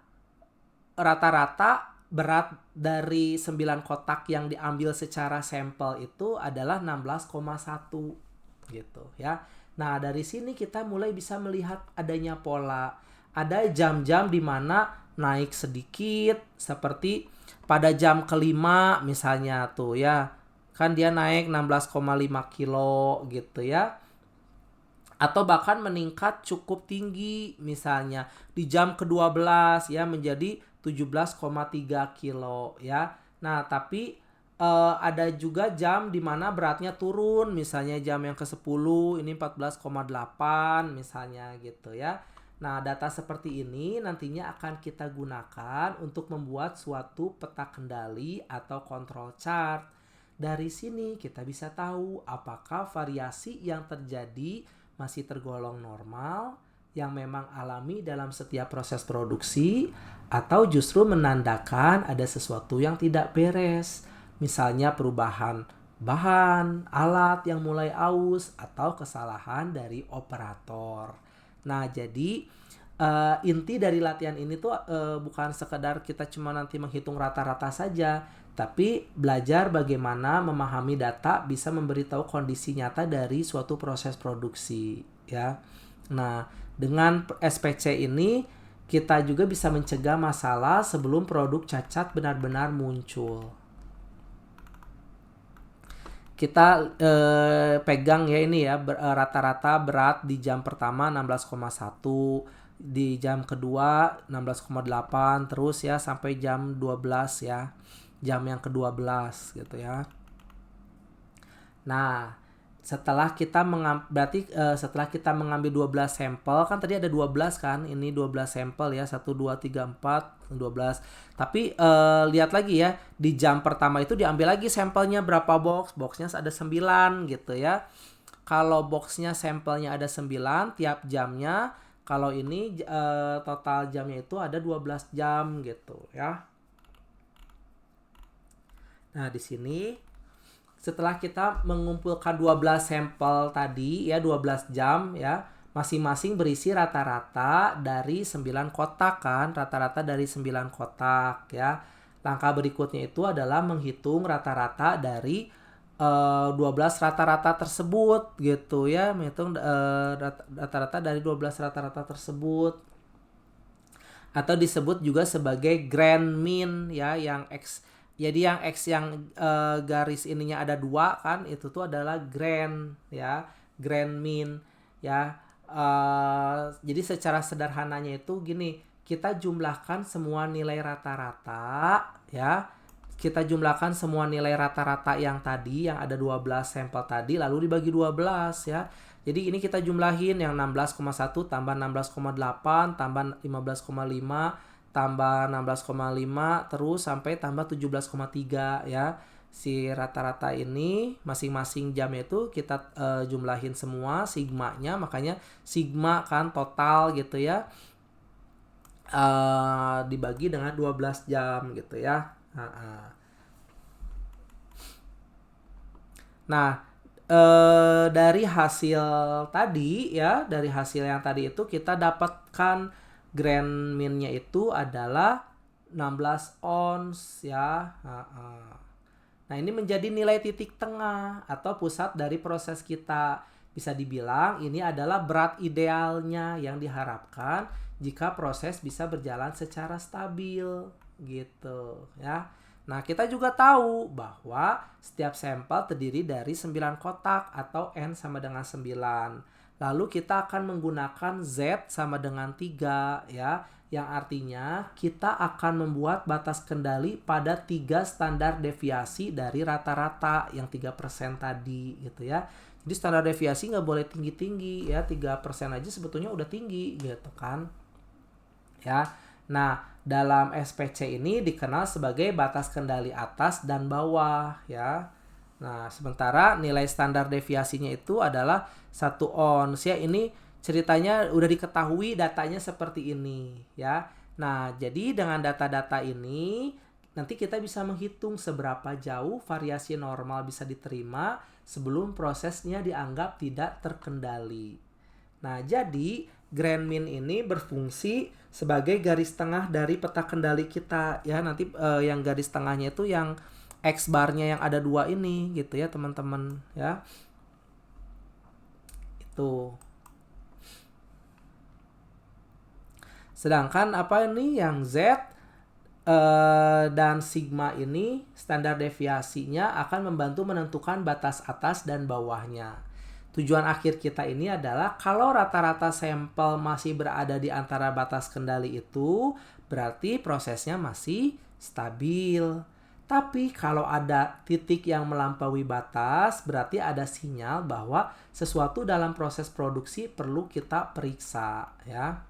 rata-rata berat dari 9 kotak yang diambil secara sampel itu adalah 16,1 gitu ya. Nah, dari sini kita mulai bisa melihat adanya pola. Ada jam-jam di mana naik sedikit seperti pada jam kelima misalnya tuh ya. Kan dia naik 16,5 kilo gitu ya. Atau bahkan meningkat cukup tinggi misalnya di jam ke-12 ya menjadi 17,3 kilo ya. Nah, tapi ada juga jam di mana beratnya turun, misalnya jam yang ke-10 ini 14,8 misalnya gitu ya. Nah, data seperti ini nantinya akan kita gunakan untuk membuat suatu peta kendali atau control chart. Dari sini kita bisa tahu apakah variasi yang terjadi masih tergolong normal, yang memang alami dalam setiap proses produksi, atau justru menandakan ada sesuatu yang tidak beres. Misalnya perubahan bahan, alat yang mulai aus, atau kesalahan dari operator. Nah, jadi inti dari latihan ini tuh bukan sekedar kita cuma nanti menghitung rata-rata saja, tapi belajar bagaimana memahami data bisa memberitahu kondisi nyata dari suatu proses produksi, ya. Nah, dengan SPC ini kita juga bisa mencegah masalah sebelum produk cacat benar-benar muncul. Kita pegang ya ini ya rata-rata berat di jam pertama 16,1, di jam kedua 16,8, terus ya sampai jam 12 ya, jam yang ke-12 gitu ya. Nah, setelah kita mengambil 12 sampel, kan tadi ada 12 kan, ini 12 sampel ya, 1, 2, 3, 4, 12. Tapi lihat lagi ya, di jam pertama itu diambil lagi sampelnya berapa box, boxnya ada 9 gitu ya. Kalau boxnya sampelnya ada 9 tiap jamnya, kalau ini total jamnya itu ada 12 jam gitu ya. Nah, di sini setelah kita mengumpulkan 12 sampel tadi ya, 12 jam ya, masing-masing berisi rata-rata dari 9 kotak kan, rata-rata dari 9 kotak ya. Langkah berikutnya itu adalah menghitung rata-rata dari 12 rata-rata tersebut gitu ya, menghitung rata-rata dari 12 rata-rata tersebut, atau disebut juga sebagai grand mean ya, yang X. Jadi yang X yang garis ininya ada 2 kan, itu tuh adalah grand ya, grand mean ya. Jadi secara sederhananya itu gini, kita jumlahkan semua nilai rata-rata ya. Kita jumlahkan semua nilai rata-rata yang tadi, yang ada 12 sampel tadi, lalu dibagi 12 ya. Jadi ini kita jumlahin yang 16,1 tambah 16,8 tambah 15,5 tambah 16,5 terus sampai tambah 17,3 ya. Si rata-rata ini masing-masing jamnya itu kita jumlahin semua sigmanya, makanya sigma kan total gitu ya. Dibagi dengan 12 jam gitu ya. Nah, dari hasil tadi ya, dari hasil yang tadi itu kita dapatkan grand mean-nya itu adalah 16 ons ya. Nah, ini menjadi nilai titik tengah atau pusat dari proses kita. Bisa dibilang ini adalah berat idealnya yang diharapkan jika proses bisa berjalan secara stabil gitu ya. Nah, kita juga tahu bahwa setiap sampel terdiri dari 9 kotak atau N sama dengan 9. Lalu kita akan menggunakan Z sama dengan 3 ya, yang artinya kita akan membuat batas kendali pada 3 standar deviasi dari rata-rata yang 3% tadi gitu ya. Jadi standar deviasi nggak boleh tinggi-tinggi ya, 3% aja sebetulnya udah tinggi gitu kan ya. Nah, dalam SPC ini dikenal sebagai batas kendali atas dan bawah ya. Nah, sementara nilai standar deviasinya itu adalah 1 ons ya. Ini ceritanya udah diketahui datanya seperti ini ya. Nah, jadi dengan data-data ini nanti kita bisa menghitung seberapa jauh variasi normal bisa diterima sebelum prosesnya dianggap tidak terkendali. Nah, jadi grand mean ini berfungsi sebagai garis tengah dari peta kendali kita ya. Nanti yang garis tengahnya itu yang X barnya yang ada 2 ini gitu ya teman-teman ya. Itu. Sedangkan apa ini yang Z dan sigma ini standar deviasinya akan membantu menentukan batas atas dan bawahnya. Tujuan akhir kita ini adalah kalau rata-rata sampel masih berada di antara batas kendali itu, berarti prosesnya masih stabil. Tapi kalau ada titik yang melampaui batas, berarti ada sinyal bahwa sesuatu dalam proses produksi perlu kita periksa ya.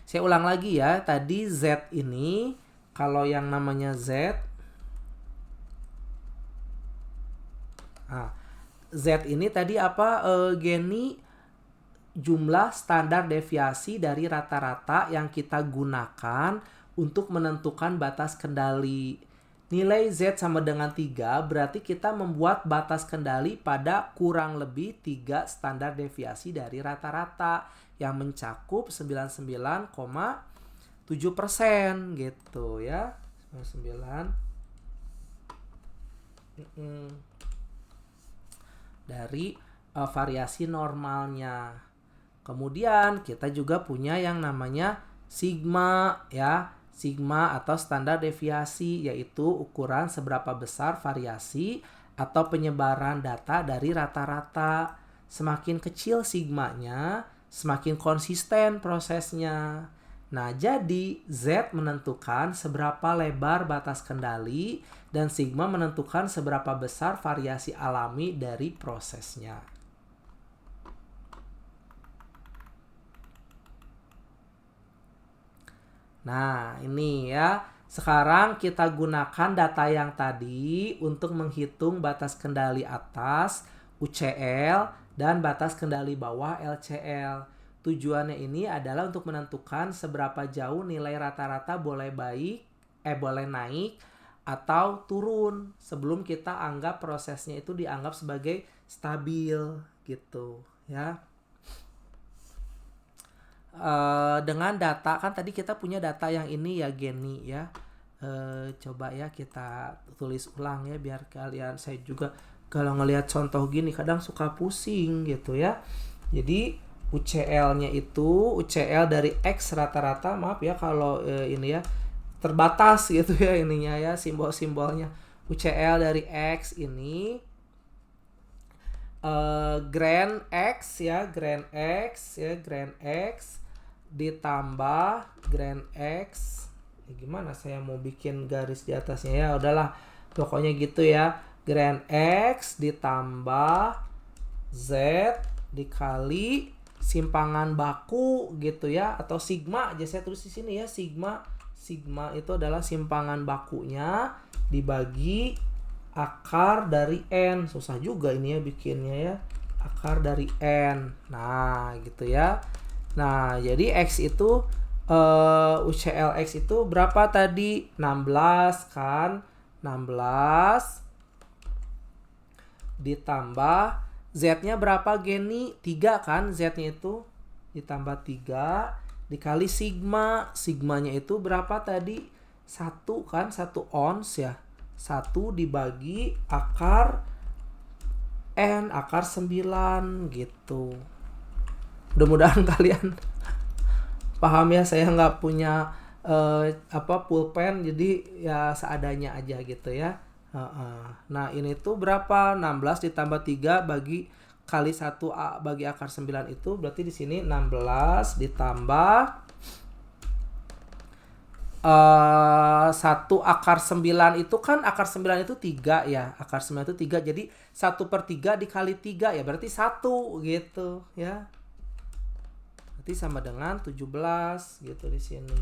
Saya ulang lagi ya, tadi Z ini, kalau yang namanya Z, Z ini tadi apa, Geni? Jumlah standar deviasi dari rata-rata yang kita gunakan untuk menentukan batas kendali. Nilai Z sama dengan 3, berarti kita membuat batas kendali pada kurang lebih 3 standar deviasi dari rata-rata yang mencakup 99,7% gitu ya. 99 dari variasi normalnya. Kemudian kita juga punya yang namanya sigma ya. Sigma atau standar deviasi, yaitu ukuran seberapa besar variasi atau penyebaran data dari rata-rata. Semakin kecil sigmanya, semakin konsisten prosesnya. Nah, jadi Z menentukan seberapa lebar batas kendali dan sigma menentukan seberapa besar variasi alami dari prosesnya. Nah, ini ya. Sekarang kita gunakan data yang tadi untuk menghitung batas kendali atas UCL dan batas kendali bawah LCL. Tujuannya ini adalah untuk menentukan seberapa jauh nilai rata-rata boleh naik atau turun sebelum kita anggap prosesnya itu dianggap sebagai stabil gitu ya. Dengan data, kan tadi kita punya data yang ini ya Geni ya. Coba ya kita tulis ulang ya biar kalian, saya juga kalau ngelihat contoh gini kadang suka pusing gitu ya. Jadi UCL-nya itu UCL dari X rata-rata, maaf ya kalau ini ya terbatas gitu ya ininya ya, simbol-simbolnya. UCL dari X ini Grand X ya, Grand X ditambah Grand X. Gimana saya mau bikin garis di atasnya ya, udahlah pokoknya gitu ya. Grand X ditambah Z dikali simpangan baku gitu ya, atau sigma aja saya tulis di sini ya. Sigma itu adalah simpangan bakunya dibagi akar dari N. Susah juga ini ya bikinnya ya, akar dari N. Nah gitu ya. Nah jadi X itu UCL X itu berapa tadi? 16 kan. 16 ditambah Z-nya berapa Geni? 3 kan, Z-nya itu ditambah 3 dikali sigma. Sigmanya itu berapa tadi? 1 kan, 1 ons ya. 1 dibagi akar N, akar 9 gitu. Mudah-mudahan kalian paham ya, saya nggak punya pulpen, jadi ya seadanya aja gitu ya. Nah ini tuh berapa? 16 ditambah 3 bagi kali 1 bagi akar 9 itu berarti di sini 16 ditambah 1 akar 9 itu kan, akar 9 itu 3 ya. Akar 9 itu 3, jadi 1/3 dikali 3 ya berarti 1 gitu ya. Berarti sama dengan 17 gitu di sini.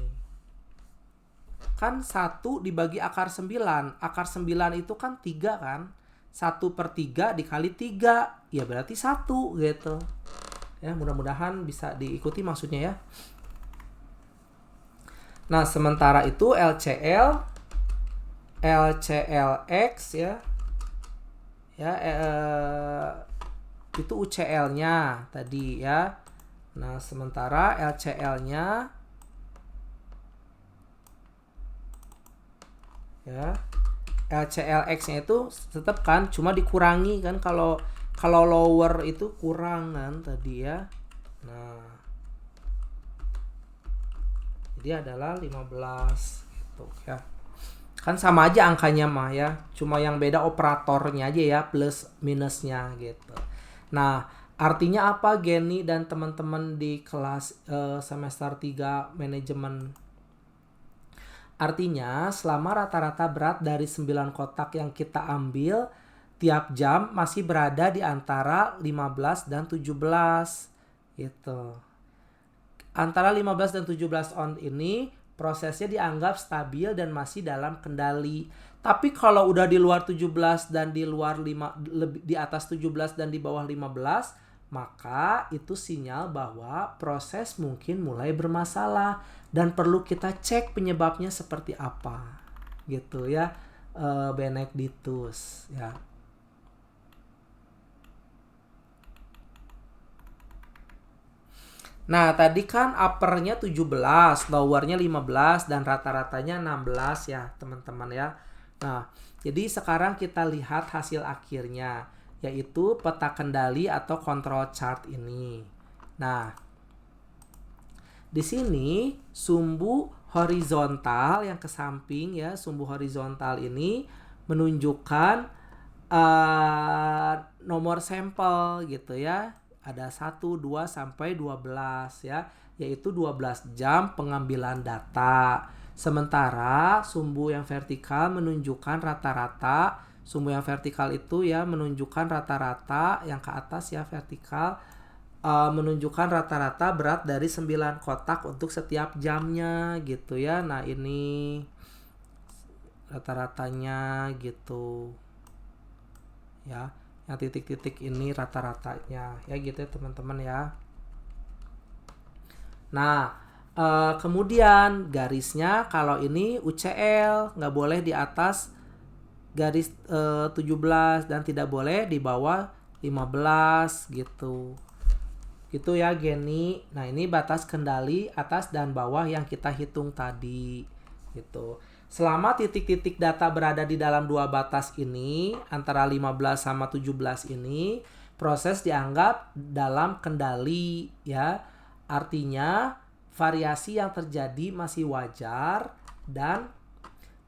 Kan 1 dibagi akar 9. Akar 9 itu kan 3 kan. 1/3 dikali 3 ya berarti 1 gitu. Ya, mudah-mudahan bisa diikuti maksudnya ya. Nah, sementara itu LCLX ya. Ya, itu UCL-nya tadi ya. Nah, sementara LCL-nya ya, LCLX-nya itu tetap kan, cuma dikurangi kan, kalau lower itu kurang kan tadi ya. Nah, jadi adalah 15 gitu ya. Kan sama aja angkanya mah ya, cuma yang beda operatornya aja ya, plus minusnya gitu. Nah, artinya apa Geni dan teman-teman di kelas semester 3 manajemen? Artinya selama rata-rata berat dari 9 kotak yang kita ambil tiap jam masih berada di antara 15 dan 17 gitu. antara 15 dan 17 ohm ini prosesnya dianggap stabil dan masih dalam kendali. Tapi kalau udah di luar 17 dan di luar di atas 17 dan di bawah 15, maka itu sinyal bahwa proses mungkin mulai bermasalah dan perlu kita cek penyebabnya seperti apa. Gitu ya. Benedictus ya. Nah, tadi kan uppernya 17, lowernya 15, dan rata-ratanya 16 ya, teman-teman ya. Nah, jadi sekarang kita lihat hasil akhirnya, yaitu peta kendali atau control chart ini. Nah, di sini sumbu horizontal yang ke samping ya, sumbu horizontal ini menunjukkan nomor sampel gitu ya. Ada 1, 2, sampai 12 ya, yaitu 12 jam pengambilan data. Sementara sumbu yang vertikal menunjukkan rata-rata. Sumbu yang vertikal itu ya menunjukkan rata-rata, yang ke atas ya vertikal menunjukkan rata-rata berat dari 9 kotak untuk setiap jamnya gitu ya. Nah, ini rata-ratanya gitu. Ya. Yang titik-titik ini rata-ratanya ya gitu ya teman-teman ya. Nah, kemudian garisnya kalau ini UCL nggak boleh di atas garis 17 dan tidak boleh di bawah 15 gitu. Gitu ya Geni. Nah, ini batas kendali atas dan bawah yang kita hitung tadi gitu. Selama titik-titik data berada di dalam dua batas ini, antara 15 sama 17 ini, proses dianggap dalam kendali ya. Artinya variasi yang terjadi masih wajar dan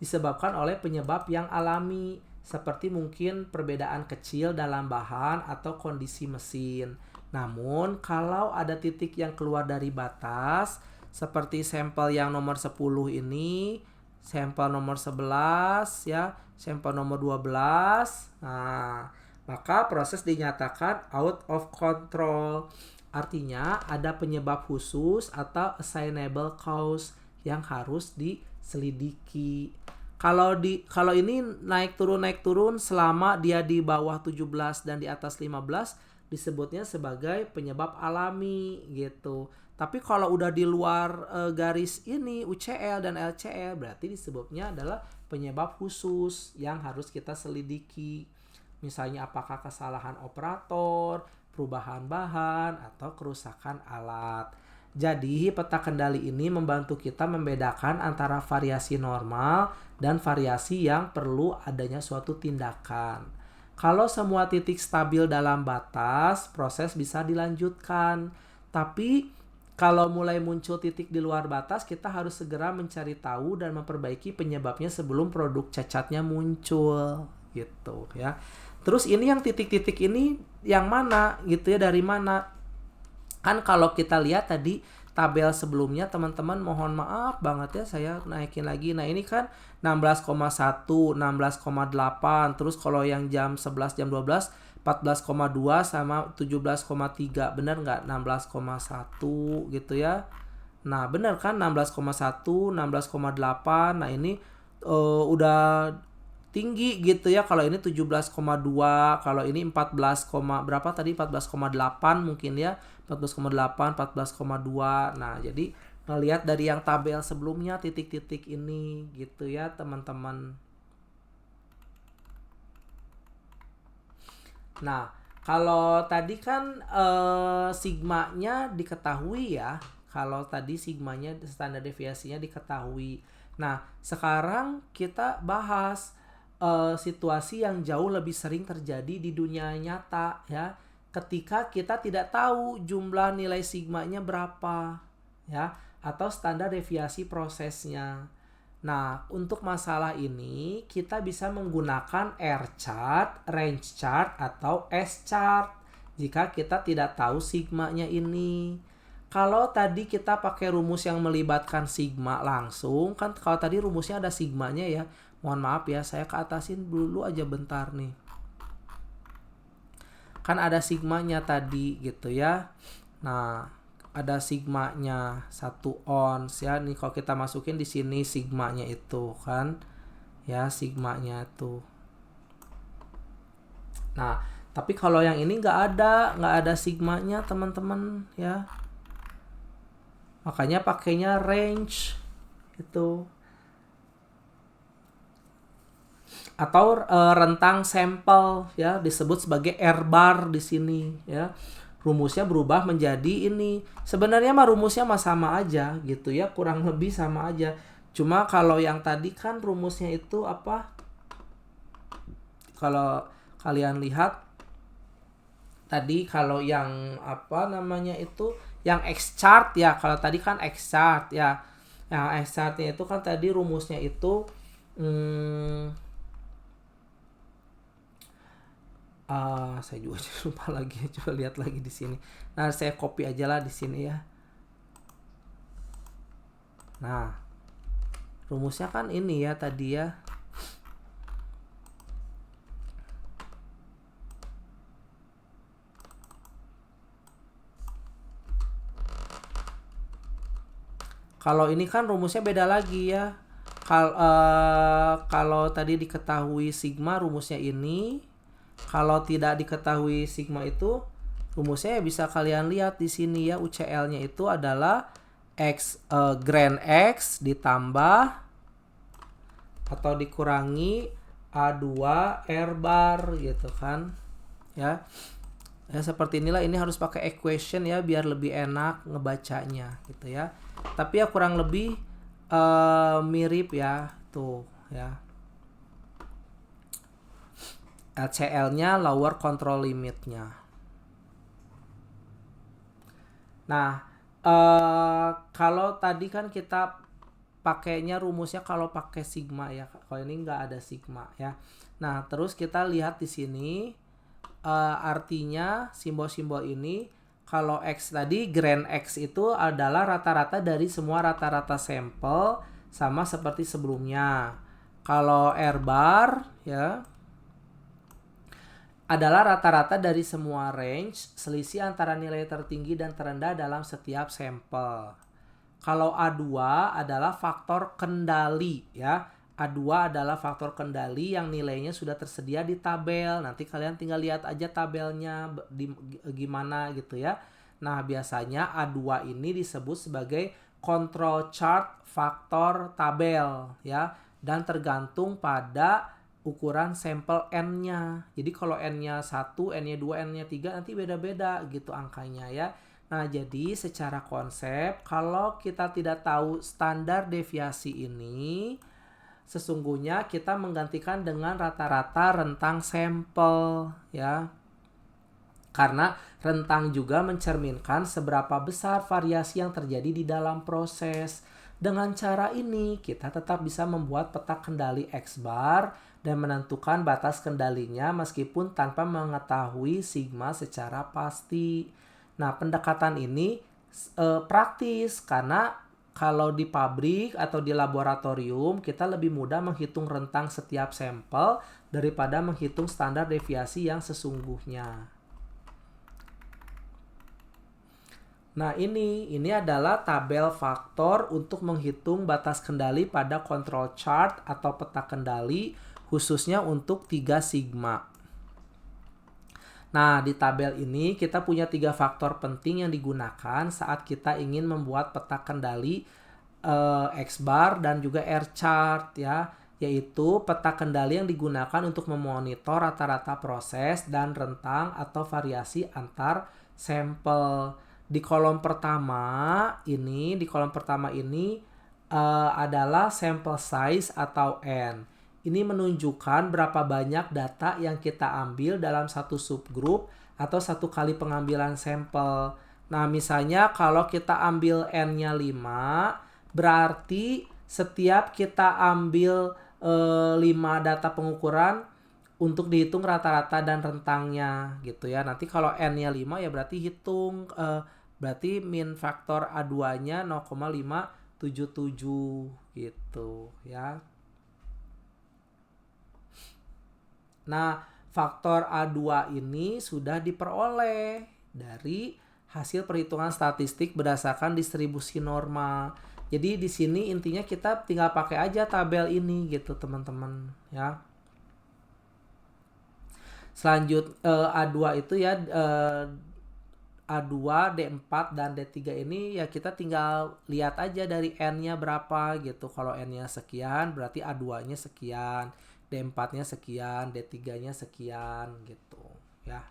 disebabkan oleh penyebab yang alami, seperti mungkin perbedaan kecil dalam bahan atau kondisi mesin. Namun, kalau ada titik yang keluar dari batas, seperti sampel yang nomor 10 ini, sampel nomor 11 ya, sampel nomor 12. Nah, maka proses dinyatakan out of control. Artinya ada penyebab khusus atau assignable cause yang harus diselidiki. Kalau ini naik turun selama dia di bawah 17 dan di atas 15 disebutnya sebagai penyebab alami gitu. Tapi kalau udah di luar garis ini UCL dan LCL berarti disebutnya adalah penyebab khusus yang harus kita selidiki. Misalnya apakah kesalahan operator, perubahan bahan, atau kerusakan alat. Jadi peta kendali ini membantu kita membedakan antara variasi normal dan variasi yang perlu adanya suatu tindakan. Kalau semua titik stabil dalam batas, proses bisa dilanjutkan. Tapi kalau mulai muncul titik di luar batas, kita harus segera mencari tahu dan memperbaiki penyebabnya sebelum produk cacatnya muncul, gitu ya. Terus ini yang titik-titik ini yang mana gitu ya, dari mana? Kan kalau kita lihat tadi tabel sebelumnya teman-teman, mohon maaf banget ya saya naikin lagi. Nah, ini kan 16,1, 16,8, terus kalau yang jam 11, jam 12 14,2 sama 17,3. Benar nggak? 16,1 gitu ya. Nah, benar kan 16,1, 16,8. Nah, ini udah tinggi gitu ya. Kalau ini 17,2, kalau ini 14, berapa tadi? 14,8 mungkin ya. 14,8, 14,2. Nah, jadi ngelihat dari yang tabel sebelumnya titik-titik ini gitu ya, teman-teman. Nah, kalau tadi kan sigmanya diketahui ya. Kalau tadi sigmanya, standar deviasinya diketahui. Nah, sekarang kita bahas situasi yang jauh lebih sering terjadi di dunia nyata ya. Ketika kita tidak tahu jumlah nilai sigmanya berapa ya, atau standar deviasi prosesnya. Nah, untuk masalah ini kita bisa menggunakan R-chart, range chart, atau S-chart jika kita tidak tahu sigmanya ini. Kalau tadi kita pakai rumus yang melibatkan sigma langsung, kan kalau tadi rumusnya ada sigmanya ya. Mohon maaf ya, saya ke atasin dulu aja bentar nih. Kan ada sigmanya tadi gitu ya. Nah, ada sigmanya 1 ons ya. Nih kalau kita masukin di sini sigmanya itu kan ya, sigmanya tuh. Nah, tapi kalau yang ini nggak ada sigmanya teman-teman ya. Makanya pakainya range itu. Atau rentang sampel ya, disebut sebagai R bar di sini ya. Rumusnya berubah menjadi ini. Sebenarnya mah rumusnya mah sama aja gitu ya, kurang lebih sama aja. Cuma kalau yang tadi kan rumusnya itu apa? Kalau kalian lihat tadi, kalau yang apa namanya itu, yang X chart ya, kalau tadi kan X chart ya. Yang X chartnya itu kan tadi rumusnya itu saya juga lupa lagi, coba lihat lagi di sini. Nah, saya copy aja lah di sini ya. Nah, rumusnya kan ini ya tadi ya. Kalau ini kan rumusnya beda lagi ya. Kalau tadi diketahui sigma, rumusnya ini. Kalau tidak diketahui sigma itu, rumusnya ya bisa kalian lihat di sini ya. UCL-nya itu adalah X gran X ditambah atau dikurangi A2 R bar gitu kan. Ya. Ya seperti inilah, ini harus pakai equation ya biar lebih enak ngebacanya gitu ya. Tapi ya kurang lebih mirip ya tuh ya. LCL-nya lower control limitnya. Nah, kalau tadi kan kita pakainya rumusnya kalau pakai sigma ya. Kalau ini nggak ada sigma ya. Nah, terus kita lihat di sini artinya simbol-simbol ini. Kalau X tadi, gran X itu adalah rata-rata dari semua rata-rata sampel, sama seperti sebelumnya. Kalau R bar ya adalah rata-rata dari semua range, selisih antara nilai tertinggi dan terendah dalam setiap sampel. Kalau A2 adalah faktor kendali ya. A2 adalah faktor kendali yang nilainya sudah tersedia di tabel. Nanti kalian tinggal lihat aja tabelnya gimana gitu ya. Nah, biasanya A2 ini disebut sebagai control chart faktor tabel ya, dan tergantung pada ukuran sampel N-nya. Jadi kalau N-nya 1, N-nya 2, N-nya 3 nanti beda-beda gitu angkanya ya. Nah, jadi secara konsep kalau kita tidak tahu standar deviasi ini, sesungguhnya kita menggantikan dengan rata-rata rentang sampel ya. Karena rentang juga mencerminkan seberapa besar variasi yang terjadi di dalam proses. Dengan cara ini, kita tetap bisa membuat peta kendali X bar dan menentukan batas kendalinya meskipun tanpa mengetahui sigma secara pasti. Nah, pendekatan ini praktis karena kalau di pabrik atau di laboratorium kita lebih mudah menghitung rentang setiap sampel daripada menghitung standar deviasi yang sesungguhnya. Nah, ini adalah tabel faktor untuk menghitung batas kendali pada control chart atau peta kendali khususnya untuk 3 sigma. Nah, di tabel ini kita punya 3 faktor penting yang digunakan saat kita ingin membuat peta kendali X bar dan juga R chart ya, yaitu peta kendali yang digunakan untuk memonitor rata-rata proses dan rentang atau variasi antar sampel. Di kolom pertama ini adalah sample size atau N. Ini menunjukkan berapa banyak data yang kita ambil dalam satu subgroup atau satu kali pengambilan sampel. Nah, misalnya kalau kita ambil N-nya 5, berarti setiap kita ambil 5 data pengukuran untuk dihitung rata-rata dan rentangnya gitu ya. Nanti kalau N-nya 5 ya berarti hitung berarti min faktor A2-nya 0,577 gitu ya. Nah, faktor A2 ini sudah diperoleh dari hasil perhitungan statistik berdasarkan distribusi normal. Jadi di sini intinya kita tinggal pakai aja tabel ini gitu teman-teman ya. A2 itu ya A2, D4 dan D3 ini ya kita tinggal lihat aja dari N-nya berapa gitu. Kalau N-nya sekian berarti A2-nya sekian, D4-nya sekian, D3-nya sekian gitu ya.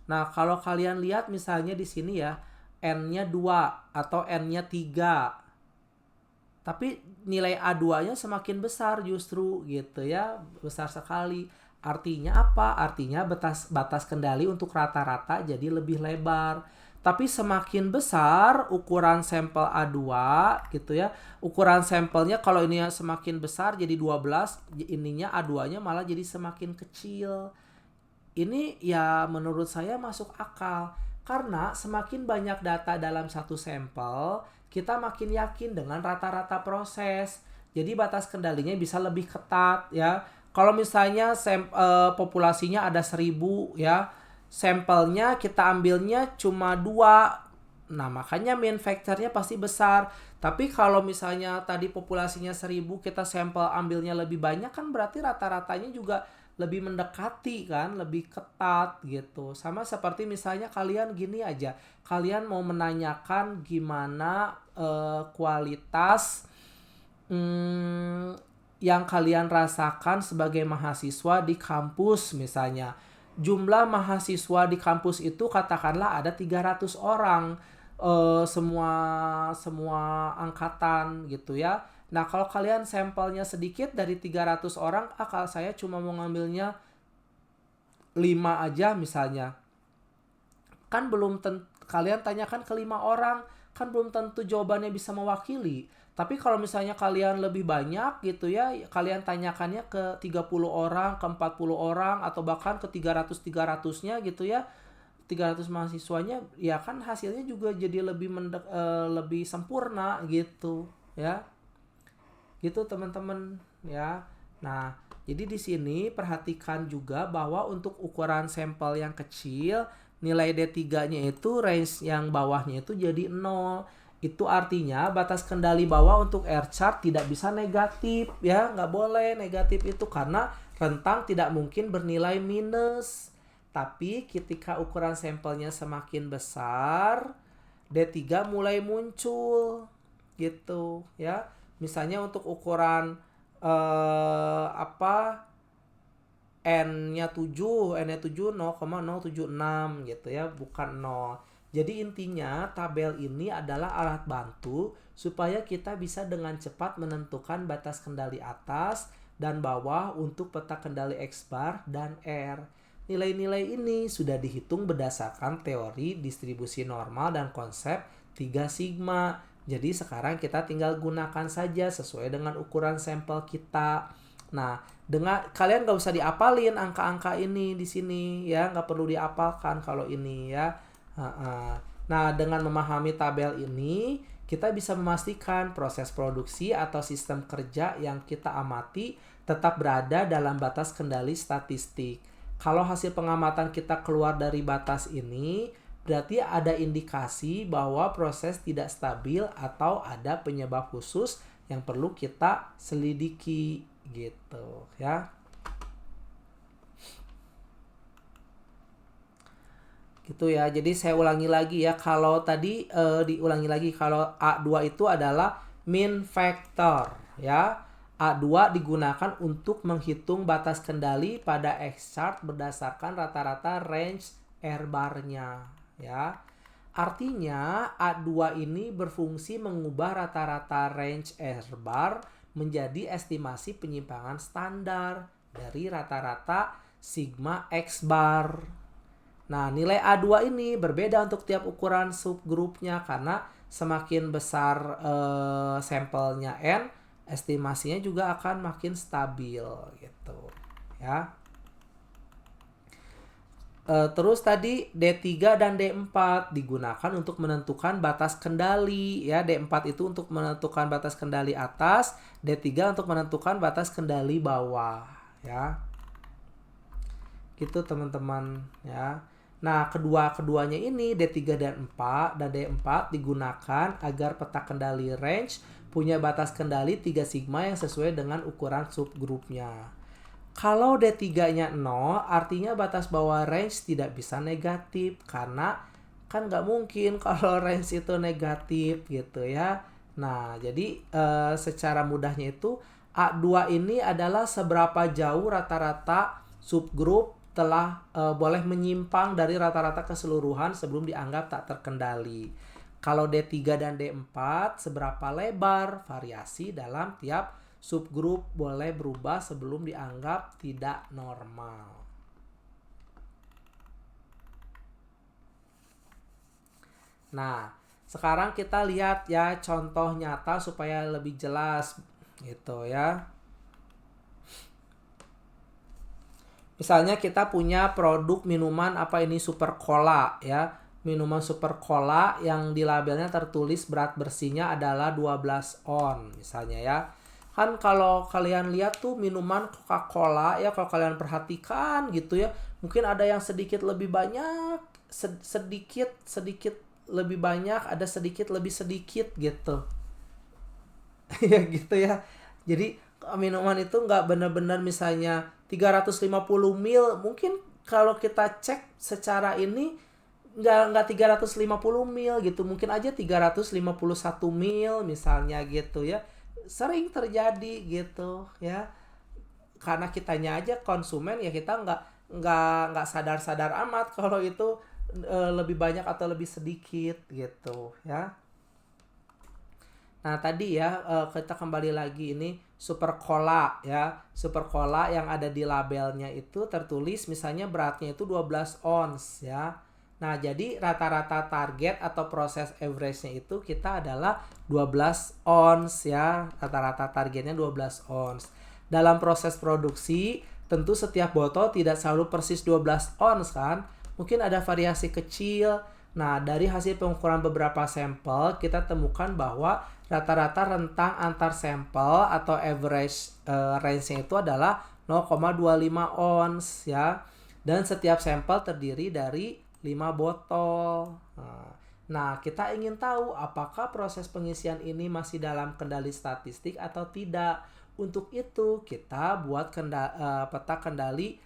Nah, kalau kalian lihat misalnya di sini ya, N-nya 2 atau N-nya 3. Tapi nilai A2-nya semakin besar justru gitu ya, besar sekali. Artinya apa? Artinya batas kendali untuk rata-rata jadi lebih lebar. Tapi semakin besar ukuran sampel A2 gitu ya. Ukuran sampelnya kalau ini semakin besar jadi 12, ininya A2-nya malah jadi semakin kecil. Ini ya menurut saya masuk akal. Karena semakin banyak data dalam satu sampel, kita makin yakin dengan rata-rata proses. Jadi batas kendalinya bisa lebih ketat ya. Kalau misalnya populasinya ada 1000 ya, sampelnya kita ambilnya cuma 2. Nah, makanya main factor-nya pasti besar. Tapi kalau misalnya tadi populasinya 1000, kita sampel ambilnya lebih banyak kan berarti rata-ratanya juga lebih mendekati kan, lebih ketat gitu. Sama seperti misalnya kalian gini aja. Kalian mau menanyakan gimana kualitas yang kalian rasakan sebagai mahasiswa di kampus misalnya. Jumlah mahasiswa di kampus itu katakanlah ada 300 orang semua angkatan gitu ya. Nah, kalau kalian sampelnya sedikit dari 300 orang, kalau saya cuma mau ngambilnya 5 aja misalnya. Kan belum kalian tanyakan ke 5 orang, kan belum tentu jawabannya bisa mewakili. Tapi kalau misalnya kalian lebih banyak gitu ya, kalian tanyakannya ke 30 orang, ke 40 orang, atau bahkan ke 300-300-nya gitu ya, 300 mahasiswanya, ya kan hasilnya juga jadi lebih sempurna gitu ya. Gitu teman-teman ya. Nah, jadi di sini perhatikan juga bahwa untuk ukuran sampel yang kecil, nilai D3-nya itu range yang bawahnya itu jadi 0. Itu artinya batas kendali bawah untuk R-chart tidak bisa negatif ya, nggak boleh negatif itu karena rentang tidak mungkin bernilai minus. Tapi ketika ukuran sampelnya semakin besar, D3 mulai muncul gitu ya. Misalnya untuk ukuran N-nya 7, N-nya 7 0,076 gitu ya, bukan 0. Jadi intinya tabel ini adalah alat bantu supaya kita bisa dengan cepat menentukan batas kendali atas dan bawah untuk peta kendali X-bar dan R. Nilai-nilai ini sudah dihitung berdasarkan teori distribusi normal dan konsep 3 sigma. Jadi sekarang kita tinggal gunakan saja sesuai dengan ukuran sampel kita. Nah, kalian nggak usah diapalin angka-angka ini di sini ya, nggak perlu diapalkan kalau ini ya. Nah, dengan memahami tabel ini, kita bisa memastikan proses produksi atau sistem kerja yang kita amati tetap berada dalam batas kendali statistik. Kalau hasil pengamatan kita keluar dari batas ini, berarti ada indikasi bahwa proses tidak stabil atau ada penyebab khusus yang perlu kita selidiki gitu ya. Gitu ya. Jadi saya ulangi lagi ya. Kalau tadi diulangi lagi, kalau A2 itu adalah mean factor ya. A2 digunakan untuk menghitung batas kendali pada X-chart berdasarkan rata-rata range R-bar-nya ya. Artinya A2 ini berfungsi mengubah rata-rata range R-bar menjadi estimasi penyimpangan standar dari rata-rata sigma X-bar. Nah, nilai A2 ini berbeda untuk tiap ukuran subgrupnya karena semakin besar sampelnya N, estimasinya juga akan makin stabil gitu ya. Terus tadi D3 dan D4 digunakan untuk menentukan batas kendali ya. D4 itu untuk menentukan batas kendali atas, D3 untuk menentukan batas kendali bawah ya. Gitu teman-teman ya. Nah, keduanya ini D3 dan D4 digunakan agar peta kendali range punya batas kendali 3 sigma yang sesuai dengan ukuran subgrupnya. Kalau D3-nya 0, artinya batas bawah range tidak bisa negatif karena kan nggak mungkin kalau range itu negatif gitu ya. Nah, jadi secara mudahnya itu A2 ini adalah seberapa jauh rata-rata subgrup telah boleh menyimpang dari rata-rata keseluruhan sebelum dianggap tak terkendali. Kalau D3 dan D4, seberapa lebar variasi dalam tiap subgrup boleh berubah sebelum dianggap tidak normal. Nah, sekarang kita lihat ya contoh nyata supaya lebih jelas gitu ya. Misalnya kita punya produk minuman apa ini super cola ya. Minuman super cola yang di labelnya tertulis berat bersihnya adalah 12 on misalnya ya. Kan kalau kalian lihat tuh minuman Coca-Cola ya, kalau kalian perhatikan gitu ya, mungkin ada yang sedikit lebih banyak, sedikit lebih banyak, ada sedikit lebih sedikit gitu. Ya gitu ya. Jadi minuman itu nggak benar-benar misalnya 350 ml, mungkin kalau kita cek secara ini nggak 350 ml gitu, mungkin aja 351 ml misalnya gitu ya. Sering terjadi gitu ya, karena kitanya aja konsumen ya, kita nggak sadar-sadar amat kalau itu lebih banyak atau lebih sedikit gitu ya. Nah, tadi ya kita kembali lagi ini super cola ya. Super cola yang ada di labelnya itu tertulis misalnya beratnya itu 12 ons ya. Nah, jadi rata-rata target atau proses average-nya itu kita adalah 12 ons ya. Rata-rata targetnya 12 ons. Dalam proses produksi, tentu setiap botol tidak selalu persis 12 ons kan. Mungkin ada variasi kecil. Nah, dari hasil pengukuran beberapa sampel, kita temukan bahwa rata-rata rentang antar sampel atau average range-nya itu adalah 0,25 ons ya. Dan setiap sampel terdiri dari 5 botol. Nah, kita ingin tahu apakah proses pengisian ini masih dalam kendali statistik atau tidak. Untuk itu, kita buat peta kendali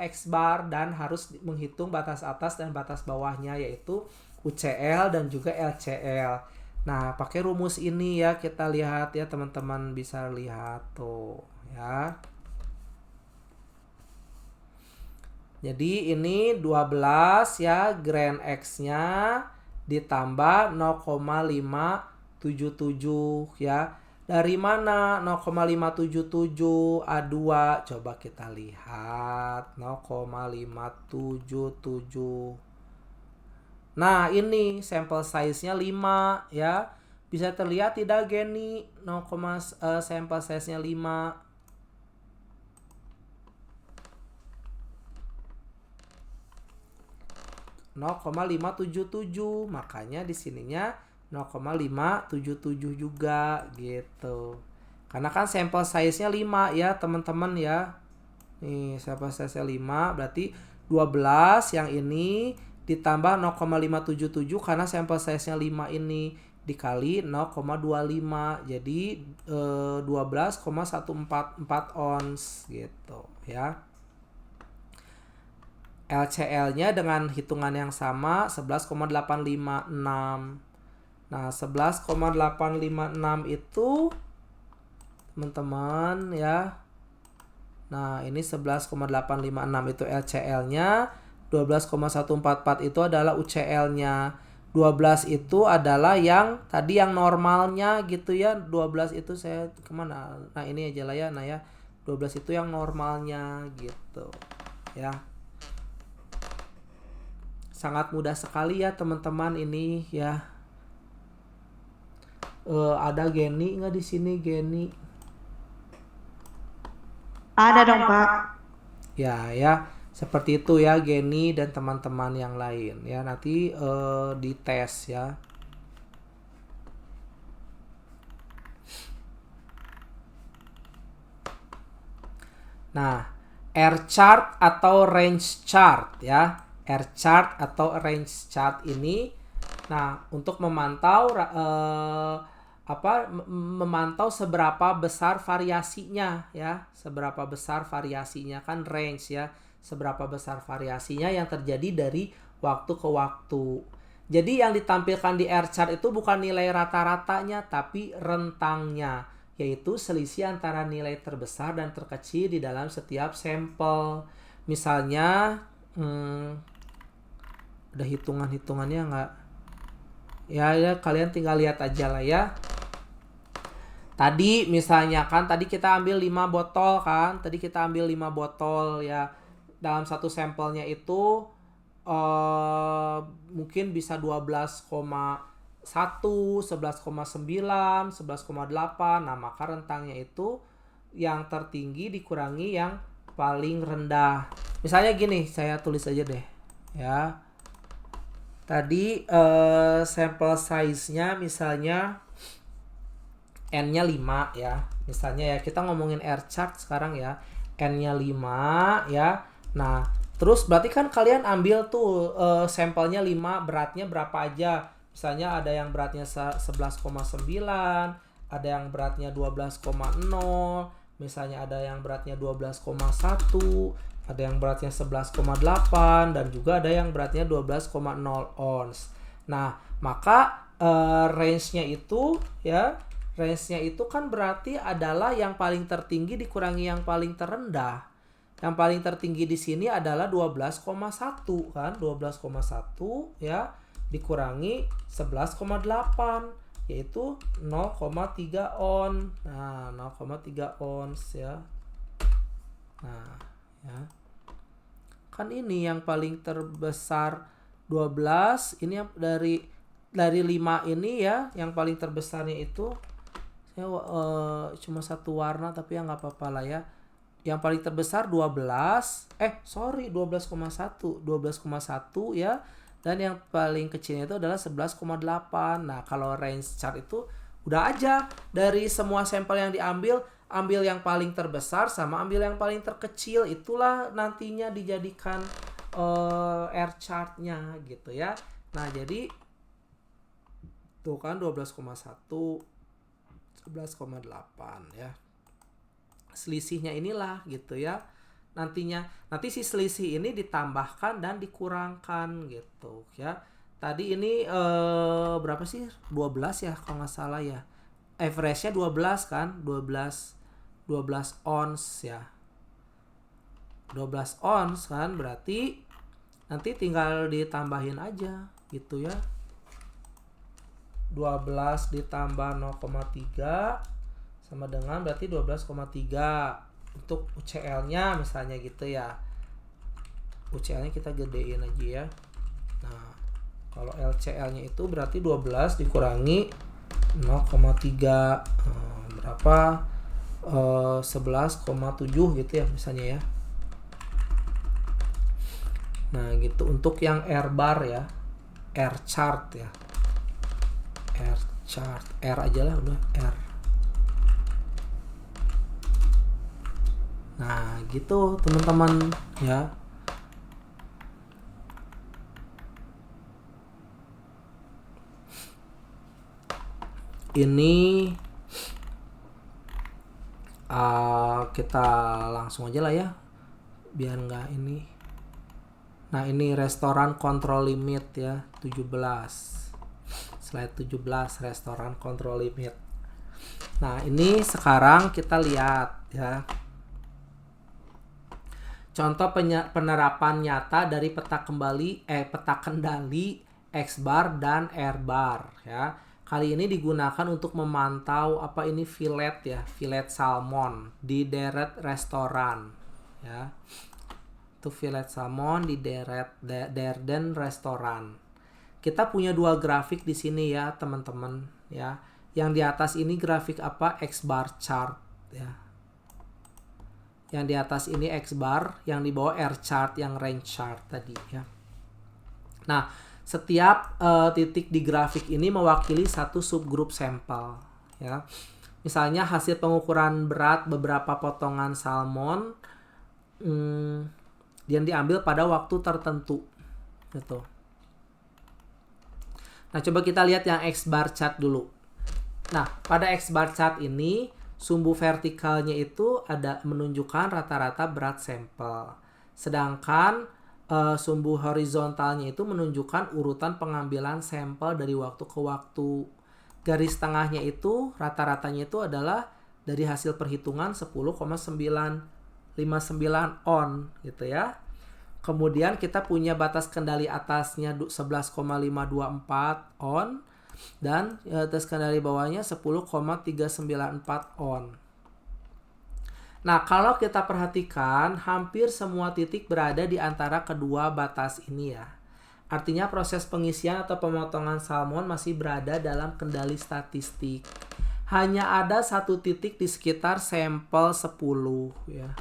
X bar dan harus menghitung batas atas dan batas bawahnya, yaitu UCL dan juga LCL. Nah, pakai rumus ini ya, kita lihat ya, teman-teman bisa lihat tuh ya. Jadi ini 12 ya, Grand X-nya ditambah 0,577 ya. Dari mana 0,577 A2? Coba kita lihat. 0,577. Nah, ini sampel size-nya 5 ya. Bisa terlihat tidak Geni? Sampel size-nya 5. (0,577). Makanya di sininya 0,577 juga gitu. Karena kan sampel size-nya 5 ya, teman-teman ya. Nih, sampel size-nya 5 berarti 12 yang ini ditambah 0,577 karena sampel size-nya 5 ini dikali 0,25. Jadi 12,144 ons gitu ya. LCL-nya dengan hitungan yang sama 11,856. Nah, 11,856 itu teman-teman ya. Nah, ini 11,856 itu LCL-nya, 12,144 itu adalah UCL-nya. 12 itu adalah yang tadi yang normalnya gitu ya. 12 itu saya kemana? Nah, ini aja lah ya. Nah ya, 12 itu yang normalnya gitu ya. Sangat mudah sekali ya teman-teman ini ya. Ada Geni nggak di sini, Geni? Ada dong, Pak. Ya, seperti itu ya Geni dan teman-teman yang lain ya. Nanti dites ya. Nah, R chart atau range chart ya. R chart atau range chart ini. Nah, untuk memantau memantau seberapa besar variasinya ya, seberapa besar variasinya kan range ya, seberapa besar variasinya yang terjadi dari waktu ke waktu. Jadi yang ditampilkan di R chart itu bukan nilai rata-ratanya tapi rentangnya, yaitu selisih antara nilai terbesar dan terkecil di dalam setiap sampel. Misalnya ada hitungannya nggak? Ya kalian tinggal lihat aja lah ya. Tadi misalnya kan tadi kita ambil 5 botol kan. Tadi kita ambil 5 botol ya. Dalam satu sampelnya itu mungkin bisa 12,1, 11,9, 11,8. Nah, maka rentangnya itu yang tertinggi dikurangi yang paling rendah. Misalnya gini, saya tulis aja deh ya. Tadi sampel size-nya misalnya N-nya 5 ya. Misalnya ya, kita ngomongin R chart sekarang ya. N-nya 5 ya. Nah, terus berarti kan kalian ambil tuh sampelnya 5, beratnya berapa aja. Misalnya ada yang beratnya 11,9, ada yang beratnya 12,0, misalnya ada yang beratnya 12,1, ada yang beratnya 11,8, dan juga ada yang beratnya 12,0 ons. Nah, maka range-nya itu ya, range-nya itu kan berarti adalah yang paling tertinggi dikurangi yang paling terendah. Yang paling tertinggi di sini adalah 12,1 kan, 12,1 ya dikurangi 11,8 yaitu 0,3 on. Nah, 0,3 ons ya. Nah, ya. Kan ini yang paling terbesar 12, ini yang dari 5 ini ya, yang paling terbesarnya itu saya cuma satu warna tapi ya nggak apa-apa lah ya. Yang paling terbesar 12,1 ya, dan yang paling kecilnya itu adalah 11,8. Nah, kalau range chart itu udah aja dari semua sampel yang diambil, ambil yang paling terbesar sama ambil yang paling terkecil, itulah nantinya dijadikan R chart-nya gitu ya. Nah, jadi tuh kan 12,1, 11,8 ya. Selisihnya inilah gitu ya. Nanti si selisih ini ditambahkan dan dikurangkan gitu ya. Tadi ini berapa sih? 12 ya kalau nggak salah ya. Average-nya 12 kan? 12 ons ya. 12 ons kan, berarti nanti tinggal ditambahin aja gitu ya. 12 ditambah 0,3 sama dengan berarti 12,3 untuk UCL-nya misalnya gitu ya. UCL-nya kita gedein aja ya. Nah, kalau LCL-nya itu berarti 12 dikurangi 0,3 berapa? 11,7 gitu ya misalnya ya. Nah, gitu untuk yang R bar ya. R chart ya. R chart, R aja lah udah, R. Nah, gitu teman-teman ya. Ini kita langsung aja lah ya, biar nggak ini. Nah, ini restoran control limit ya, 17. Slide 17, restoran control limit. Nah, ini sekarang kita lihat ya. Contoh penerapan nyata dari peta kendali X bar dan R bar ya. Kali ini digunakan untuk memantau apa ini fillet ya, fillet salmon di deret restoran ya. Itu fillet salmon di Derden restoran. Kita punya dua grafik di sini ya, teman-teman ya. Yang di atas ini grafik apa? X bar chart ya. Yang di atas ini X bar, yang di bawah R chart, yang range chart tadi ya. Nah, setiap titik di grafik ini mewakili satu subgrup sampel ya. Misalnya hasil pengukuran berat beberapa potongan salmon yang diambil pada waktu tertentu Gitu. Nah, coba kita lihat yang X bar chart dulu. Nah, pada X bar chart ini sumbu vertikalnya itu ada menunjukkan rata-rata berat sampel. Sedangkan sumbu horizontalnya itu menunjukkan urutan pengambilan sampel dari waktu ke waktu. Garis tengahnya itu rata-ratanya itu adalah dari hasil perhitungan 10,959 on gitu ya. Kemudian kita punya batas kendali atasnya 11,524 on dan batas kendali bawahnya 10,394 on. Nah, kalau kita perhatikan hampir semua titik berada di antara kedua batas ini ya. Artinya proses pengisian atau pemotongan salmon masih berada dalam kendali statistik. Hanya ada satu titik di sekitar sampel 10 ya.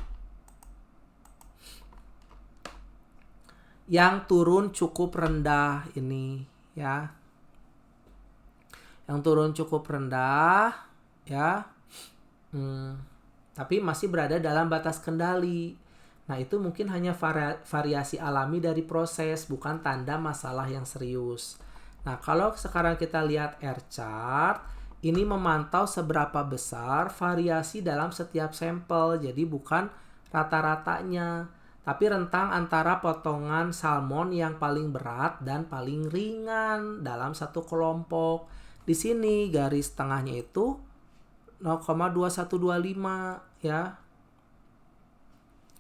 Yang turun cukup rendah ini ya. Yang turun cukup rendah ya. Tapi masih berada dalam batas kendali. Nah, itu mungkin hanya variasi alami dari proses, bukan tanda masalah yang serius. Nah, kalau sekarang kita lihat R chart, ini memantau seberapa besar variasi dalam setiap sampel. Jadi bukan rata-ratanya, tapi rentang antara potongan salmon yang paling berat dan paling ringan dalam satu kelompok. Di sini garis tengahnya itu 0,2125 ya.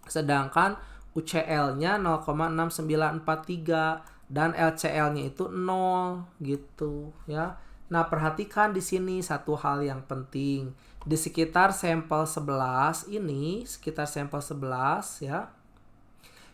Sedangkan UCL-nya 0,6943 dan LCL-nya itu 0 gitu ya. Nah, perhatikan di sini satu hal yang penting. Di sekitar sampel 11 ini, sekitar sampel 11 ya.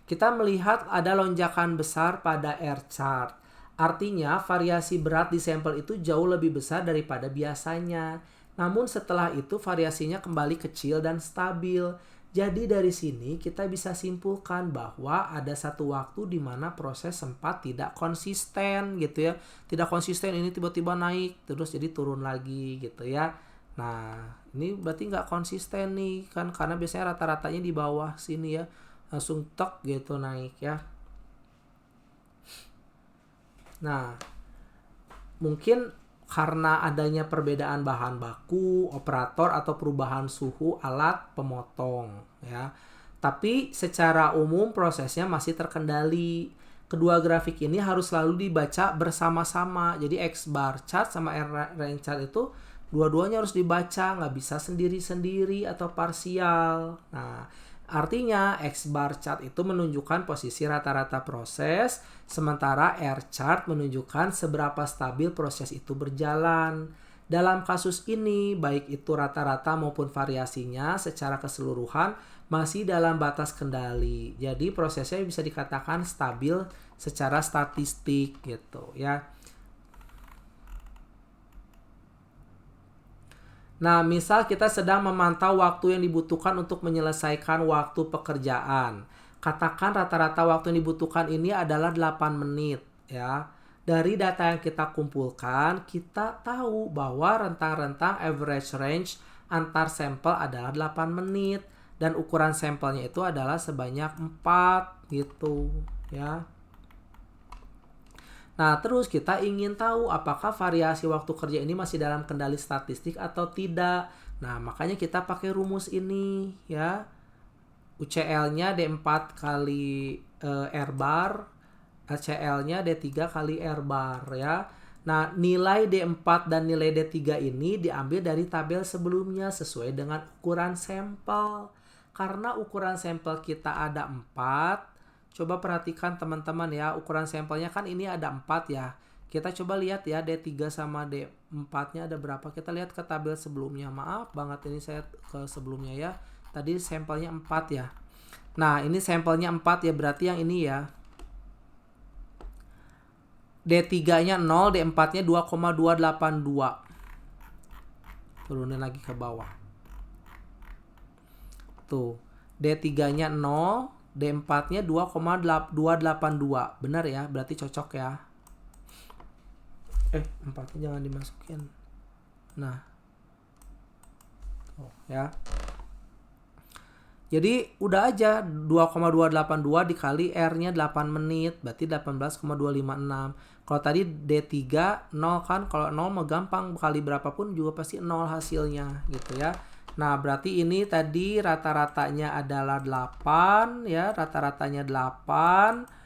Kita melihat ada lonjakan besar pada R chart. Artinya variasi berat di sampel itu jauh lebih besar daripada biasanya. Namun setelah itu variasinya kembali kecil dan stabil. Jadi dari sini kita bisa simpulkan bahwa ada satu waktu di mana proses sempat tidak konsisten gitu ya. Tidak konsisten, ini tiba-tiba naik terus jadi turun lagi gitu ya. Nah, ini berarti nggak konsisten nih kan, karena biasanya rata-ratanya di bawah sini ya. Langsung tok gitu naik ya. Nah, mungkin karena adanya perbedaan bahan baku, operator, atau perubahan suhu alat pemotong ya. Tapi secara umum prosesnya masih terkendali. Kedua grafik ini harus selalu dibaca bersama-sama. Jadi X bar chart sama R range chart itu dua-duanya harus dibaca, nggak bisa sendiri-sendiri atau parsial. Nah, artinya X bar chart itu menunjukkan posisi rata-rata proses, sementara R chart menunjukkan seberapa stabil proses itu berjalan. Dalam kasus ini, baik itu rata-rata maupun variasinya secara keseluruhan masih dalam batas kendali. Jadi prosesnya bisa dikatakan stabil secara statistik gitu ya. Nah, misal kita sedang memantau waktu yang dibutuhkan untuk menyelesaikan waktu pekerjaan. Katakan rata-rata waktu yang dibutuhkan ini adalah 8 menit ya. Dari data yang kita kumpulkan, kita tahu bahwa rentang-rentang average range antar sampel adalah 8 menit dan ukuran sampelnya itu adalah sebanyak 4 gitu ya. Nah, terus kita ingin tahu apakah variasi waktu kerja ini masih dalam kendali statistik atau tidak. Nah, makanya kita pakai rumus ini ya. UCL-nya D4 kali R bar, LCL-nya D3 kali R bar ya. Nah, nilai D4 dan nilai D3 ini diambil dari tabel sebelumnya sesuai dengan ukuran sampel. Karena ukuran sampel kita ada 4, coba perhatikan teman-teman ya, ukuran sampelnya kan ini ada 4 ya. Kita coba lihat ya D3 sama D4-nya ada berapa. Kita lihat ke tabel sebelumnya. Maaf banget ini saya ke sebelumnya ya. Tadi sampelnya 4 ya. Nah, ini sampelnya 4 ya, berarti yang ini ya. D3-nya 0, D4-nya 2,282. Turunin lagi ke bawah. Tuh, D3-nya 0, D4-nya 2,282. Benar ya, berarti cocok ya. 4-nya jangan dimasukin. Nah. Oh, ya. Jadi udah aja 2,282 dikali R-nya 8 menit, berarti 18,256. Kalau tadi D3 0 kan, kalau 0 mah gampang, kali berapapun juga pasti 0 hasilnya gitu ya. Nah, berarti ini tadi rata-ratanya adalah 8 ya, rata-ratanya 8.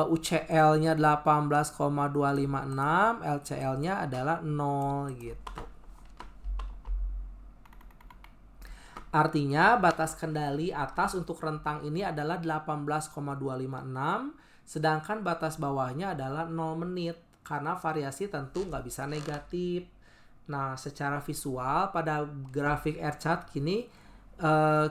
UCL-nya 18,256, LCL-nya adalah 0 gitu. Artinya batas kendali atas untuk rentang ini adalah 18,256, sedangkan batas bawahnya adalah 0 menit. Karena variasi tentu nggak bisa negatif. Nah, secara visual pada grafik R chart gini,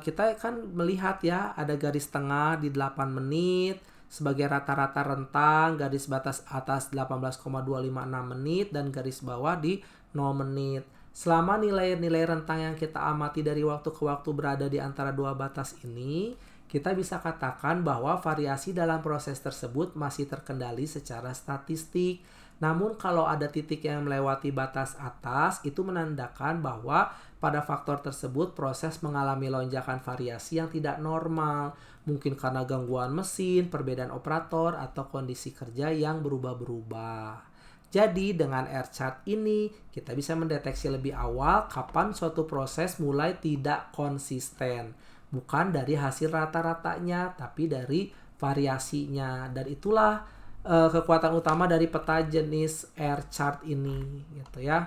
kita kan melihat ya, ada garis tengah di 8 menit, sebagai rata-rata rentang, garis batas atas 18,256 menit, dan garis bawah di 0 menit. Selama nilai-nilai rentang yang kita amati dari waktu ke waktu berada di antara dua batas ini, kita bisa katakan bahwa variasi dalam proses tersebut masih terkendali secara statistik. Namun kalau ada titik yang melewati batas atas, itu menandakan bahwa pada faktor tersebut proses mengalami lonjakan variasi yang tidak normal. Mungkin karena gangguan mesin, perbedaan operator, atau kondisi kerja yang berubah-berubah. Jadi dengan R chart ini kita bisa mendeteksi lebih awal kapan suatu proses mulai tidak konsisten. Bukan dari hasil rata-ratanya, tapi dari variasinya. Dan itulah kekuatan utama dari peta jenis R chart ini gitu ya.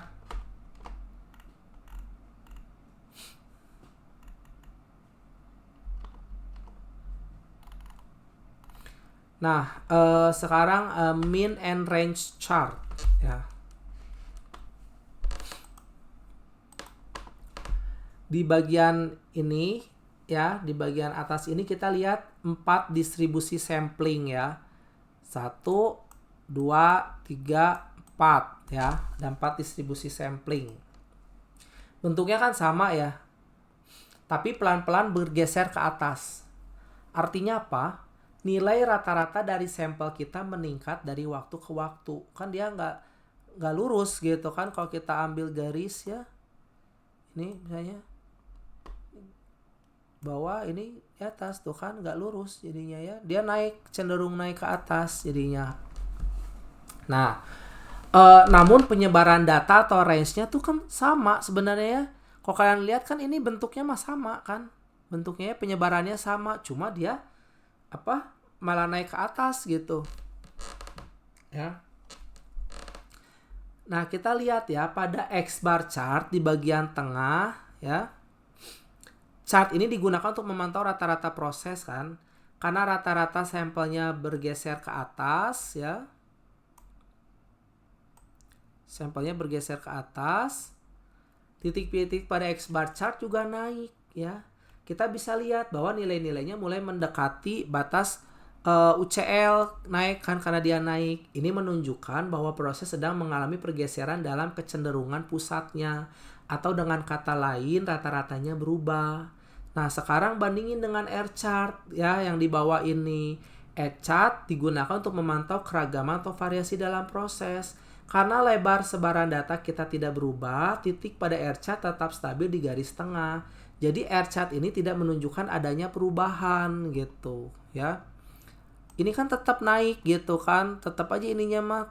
Nah, sekarang mean and range chart ya. Di bagian ini ya, di bagian atas ini kita lihat 4 distribusi sampling ya. 1, 2, 3, 4 ya. Dan 4 distribusi sampling. Bentuknya kan sama ya. Tapi pelan-pelan bergeser ke atas. Artinya apa? Nilai rata-rata dari sampel kita meningkat dari waktu ke waktu. Kan dia nggak lurus gitu kan kalau kita ambil garis ya. Ini misalnya bawah, ini di atas tuh kan nggak lurus jadinya ya. Dia cenderung naik ke atas jadinya. Nah, namun penyebaran data atau range-nya tuh kan sama sebenarnya ya. Kalau kalian lihat kan ini bentuknya mah sama kan. Bentuknya penyebarannya sama, cuma dia malah naik ke atas gitu ya. Nah, kita lihat ya pada X bar chart di bagian tengah ya. Chart ini digunakan untuk memantau rata-rata proses kan, karena rata-rata sampelnya bergeser ke atas ya. Sampelnya bergeser ke atas, titik-titik pada X bar chart juga naik ya. Kita bisa lihat bahwa nilai-nilainya mulai mendekati batas UCL naik kan, karena dia naik. Ini menunjukkan bahwa proses sedang mengalami pergeseran dalam kecenderungan pusatnya, atau dengan kata lain rata-ratanya berubah. Nah, sekarang bandingin dengan R chart ya yang di bawah ini. R chart digunakan untuk memantau keragaman atau variasi dalam proses. Karena lebar sebaran data kita tidak berubah, titik pada R chart tetap stabil di garis tengah. Jadi R chart ini tidak menunjukkan adanya perubahan gitu ya. Ini kan tetap naik gitu kan, tetap aja ininya mah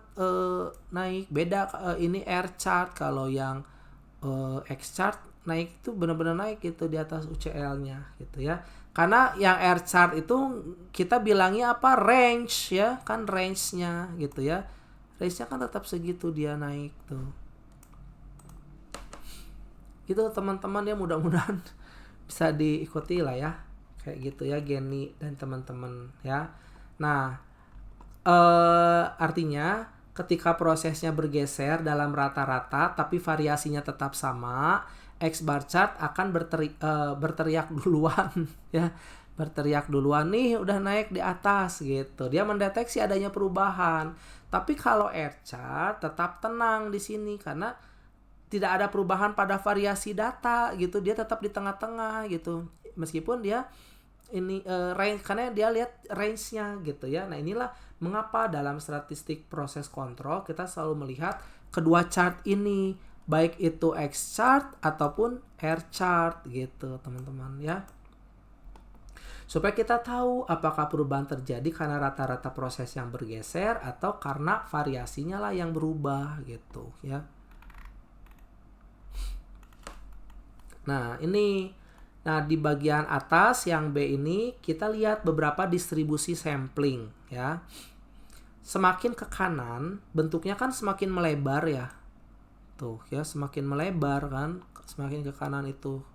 naik. Beda ini R chart, kalau yang X chart naik itu benar-benar naik gitu di atas UCL-nya gitu ya. Karena yang R chart itu kita bilangnya range ya, kan range-nya gitu ya. Range-nya kan tetap segitu dia naik tuh. Gitu teman-teman ya, mudah-mudahan bisa diikuti lah ya. Kayak gitu ya Geni dan teman-teman ya. Nah, artinya ketika prosesnya bergeser dalam rata-rata tapi variasinya tetap sama, X bar chart akan berteriak duluan ya. Berteriak duluan nih udah naik di atas gitu. Dia mendeteksi adanya perubahan. Tapi kalau R chart tetap tenang di sini karena tidak ada perubahan pada variasi data gitu. Dia tetap di tengah-tengah gitu. Meskipun dia ini range, karena dia lihat range-nya gitu ya. Nah, inilah mengapa dalam statistik proses kontrol kita selalu melihat kedua chart ini, baik itu X chart ataupun R chart gitu teman-teman ya. supaya kita tahu apakah perubahan terjadi karena rata-rata proses yang bergeser atau karena variasinya lah yang berubah gitu ya. Nah, di bagian atas yang B ini kita lihat beberapa distribusi sampling ya. Semakin ke kanan, bentuknya kan semakin melebar ya. Tuh ya, semakin melebar kan, semakin ke kanan itu.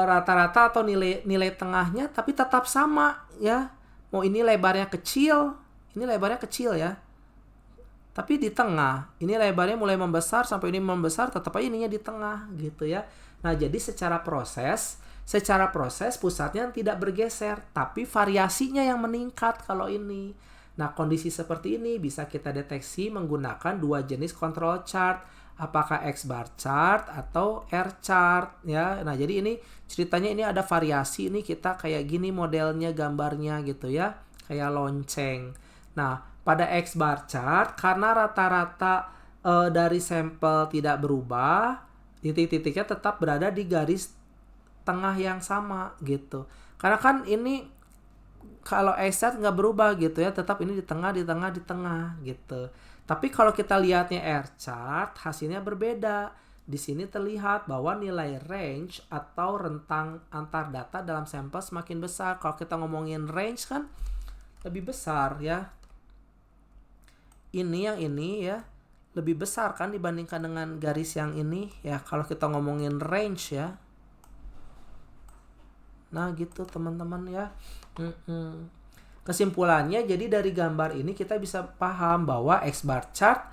Rata-rata atau nilai tengahnya tapi tetap sama ya. Mau ini lebarnya kecil, ini lebarnya kecil ya. Tapi di tengah, ini lebarnya mulai membesar sampai ini membesar, tetap aja ininya di tengah gitu ya. Nah, jadi secara proses pusatnya tidak bergeser, tapi variasinya yang meningkat kalau ini. Nah, kondisi seperti ini bisa kita deteksi menggunakan dua jenis control chart, apakah X bar chart atau R chart ya. Nah, jadi ini ceritanya ini ada variasi, ini kita kayak gini modelnya, gambarnya gitu ya, kayak lonceng. Nah, pada X bar chart karena rata-rata dari sampel tidak berubah, titik-titiknya tetap berada di garis tengah yang sama gitu. Karena kan ini kalau X chart nggak berubah gitu ya, tetap ini di tengah gitu. Tapi kalau kita lihatnya R chart, hasilnya berbeda. Di sini terlihat bahwa nilai range atau rentang antar data dalam sampel semakin besar. Kalau kita ngomongin range kan lebih besar ya. Yang ini ya lebih besar kan dibandingkan dengan garis yang ini ya, kalau kita ngomongin range ya. Nah gitu teman-teman ya. Kesimpulannya, jadi dari gambar ini kita bisa paham bahwa X bar chart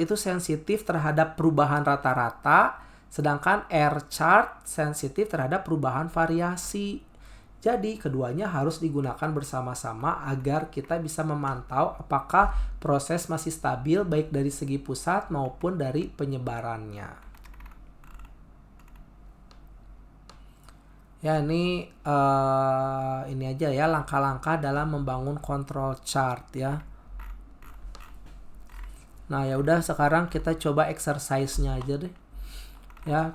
itu sensitif terhadap perubahan rata-rata, sedangkan R chart sensitif terhadap perubahan variasi. Jadi keduanya harus digunakan bersama-sama agar kita bisa memantau apakah proses masih stabil baik dari segi pusat maupun dari penyebarannya. Ya, ini aja ya langkah-langkah dalam membangun control chart ya. Nah, ya udah sekarang kita coba exercise-nya aja deh. Ya,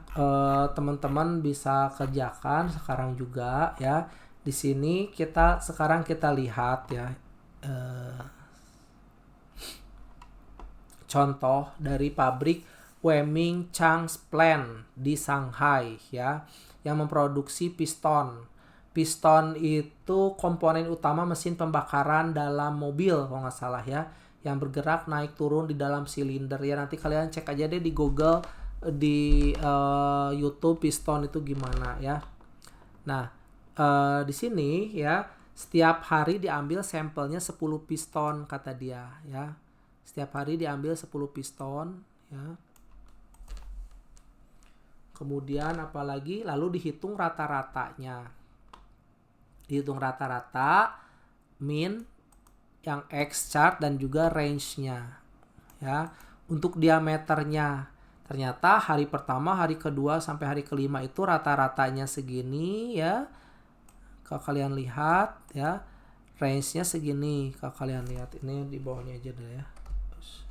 teman-teman bisa kerjakan sekarang juga ya. Di sini sekarang kita lihat ya contoh dari pabrik Weming Chang's Plant di Shanghai ya, yang memproduksi piston. Piston itu komponen utama mesin pembakaran dalam mobil kalau nggak salah ya, yang bergerak naik turun di dalam silinder ya. Nanti kalian cek aja deh di Google, di YouTube piston itu gimana ya. Nah, di sini ya setiap hari diambil sampelnya 10 piston kata dia ya. Setiap hari diambil 10 piston ya. Kemudian apalagi lalu dihitung rata-ratanya. Dihitung rata-rata min yang X chart dan juga range-nya ya. Untuk diameternya ternyata hari pertama, hari kedua sampai hari kelima itu rata-ratanya segini ya. Kalau kalian lihat ya, range-nya segini. Kalau kalian lihat ini di bawahnya aja deh ya. Terus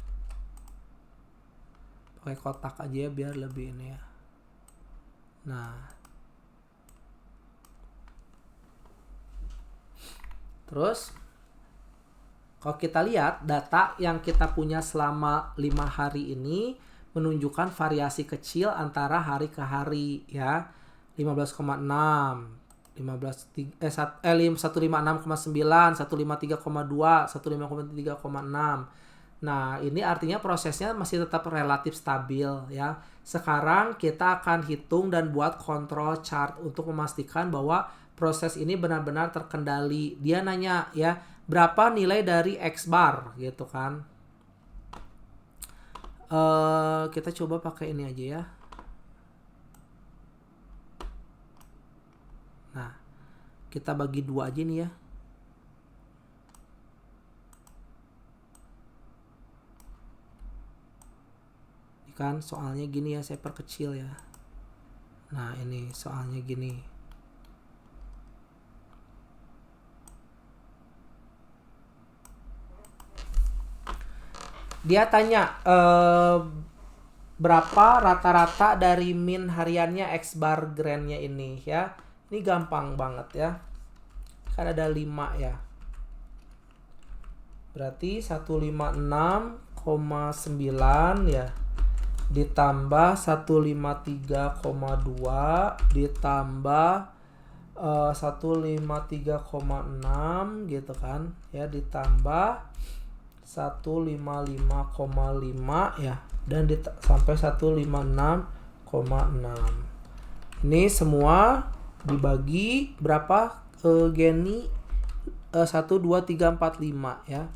pakai kotak aja ya biar lebih ini ya. Nah, terus kalau kita lihat data yang kita punya selama 5 hari ini menunjukkan variasi kecil antara hari ke hari ya. 15,6, 156,9, 153,2, 153,6. Nah, ini artinya prosesnya masih tetap relatif stabil ya. Sekarang kita akan hitung dan buat control chart untuk memastikan bahwa proses ini benar-benar terkendali. Dia nanya ya, berapa nilai dari X bar gitu kan. Kita coba pakai ini aja ya. Nah, kita bagi 2 aja nih ya. Ini kan soalnya gini ya, saya perkecil ya. Nah, ini soalnya gini. Dia tanya berapa rata-rata dari min hariannya X bar grand-nya ini ya. Ini gampang banget ya. Kan ada 5 ya. Berarti 156,9 ya. Ditambah 153,2 ditambah 153,6 gitu kan ya, ditambah 155,5 ya, dan sampai 156,6. Ini semua dibagi berapa Geni? 1 2 3 4 5 ya,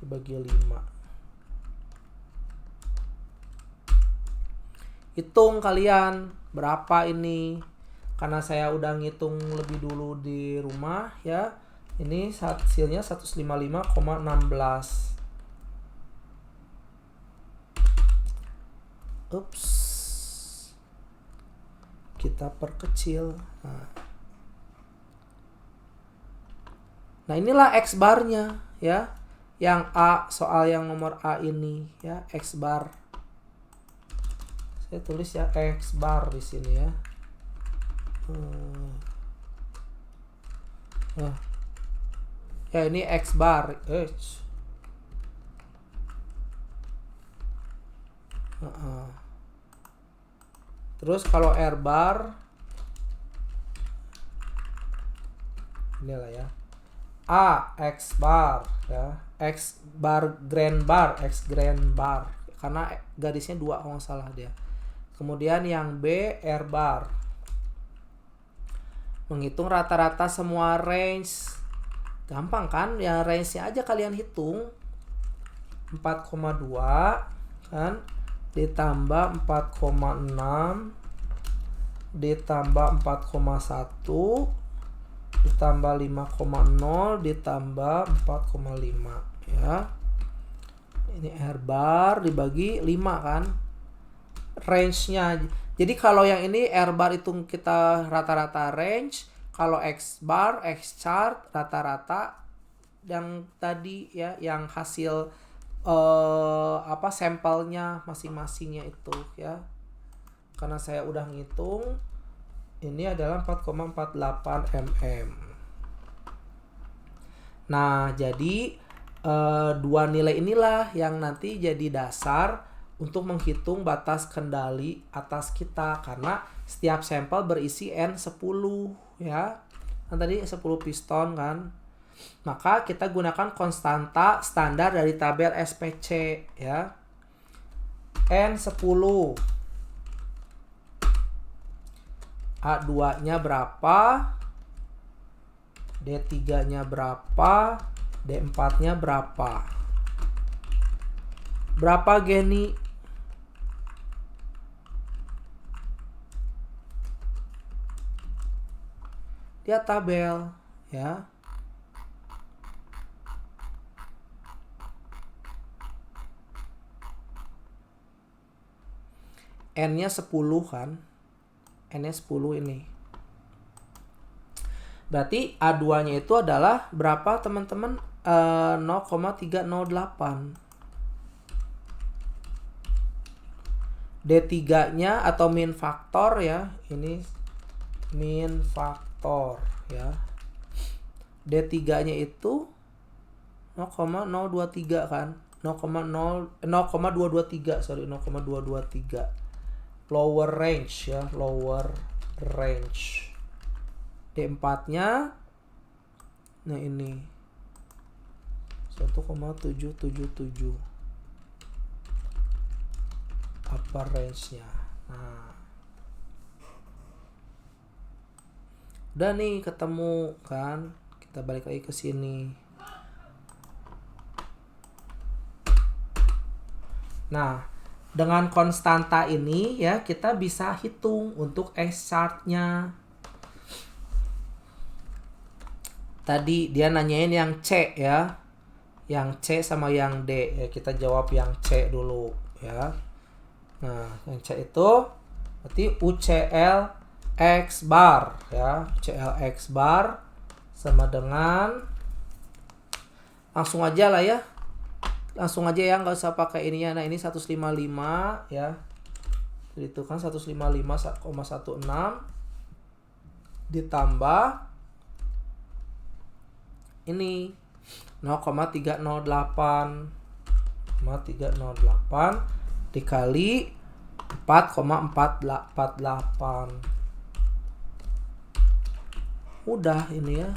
dibagi 5. Hitung kalian berapa ini, karena saya udah ngitung lebih dulu di rumah ya. Ini hasilnya 155,16. Ups, kita perkecil. Nah inilah X barnya ya, yang A, soal yang nomor A ini ya, X bar. Saya tulis ya X bar di sini ya. Ya ini X bar. Terus kalau R bar, inilah ya, A X bar ya, X bar grand bar, X grand bar, karena garisnya 2 kalau nggak salah dia. Kemudian yang B R bar. Menghitung rata-rata semua range gampang kan ya, range-nya aja kalian hitung. 4,2 kan, ditambah 4,6 ditambah 4,1 ditambah 5,0 ditambah 4,5 ya. Ini R bar dibagi 5 kan range-nya. Jadi kalau yang ini R bar itu kita rata-rata range, kalau X bar, X chart rata-rata yang tadi ya, yang hasil sampelnya masing-masingnya itu ya. Karena saya udah ngitung, ini adalah 4,48 mm. Nah, jadi dua nilai inilah yang nanti jadi dasar untuk menghitung batas kendali atas kita, karena setiap sampel berisi N10 ya. Kan tadi 10 piston kan. Maka kita gunakan konstanta standar dari tabel SPC ya. N10. A2-nya berapa? D3-nya berapa? D4-nya berapa? Berapa Geni? Dia tabel ya. N-nya 10 kan. N-nya 10 ini. Berarti A2-nya itu adalah berapa teman-teman? 0,308. D3-nya atau min faktor ya. Ini min faktor ya. D3-nya itu 0,023 kan. 0,223, sorry, 0,223. Lower range ya, lower range. D4-nya nah ini 1,777 upper range-nya. Nah, udah nih ketemu kan, kita balik lagi ke sini. Nah, dengan konstanta ini ya kita bisa hitung untuk X chart-nya. Tadi dia nanyain yang C ya. Yang C sama yang D ya, kita jawab yang C dulu ya. Nah, yang C itu berarti UCL X bar ya. UCL X bar sama dengan, langsung aja lah ya. Langsung aja ya, nggak usah pakai ininya. Nah, ini 155 ya. Jadi itu kan 155,16 ditambah ini 0,308 dikali 4,448. Mudah ini ya,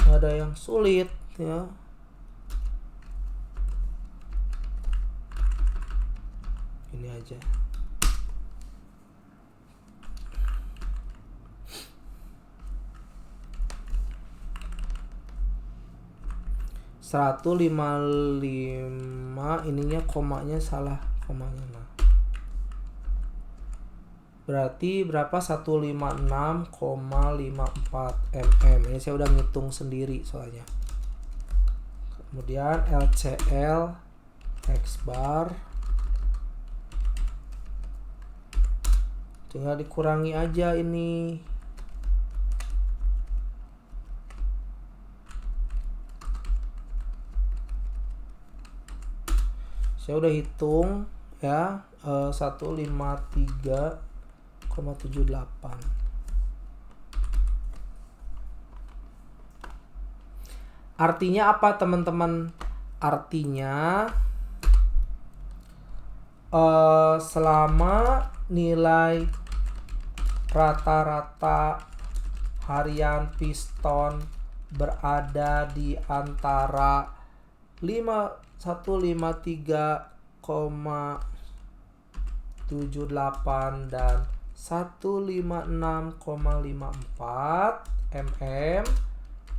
nggak ada yang sulit ya. Ini aja. Seratus lima lima, ininya komanya salah, komanya. Nah, berarti berapa? 156,54 mm. Ini saya udah ngitung sendiri soalnya. Kemudian LCL X bar tinggal dikurangi aja ini. Saya udah hitung ya, 153,78. Artinya apa teman-teman? Artinya selama nilai rata-rata harian piston berada di antara 153,78 dan 156,54 mm,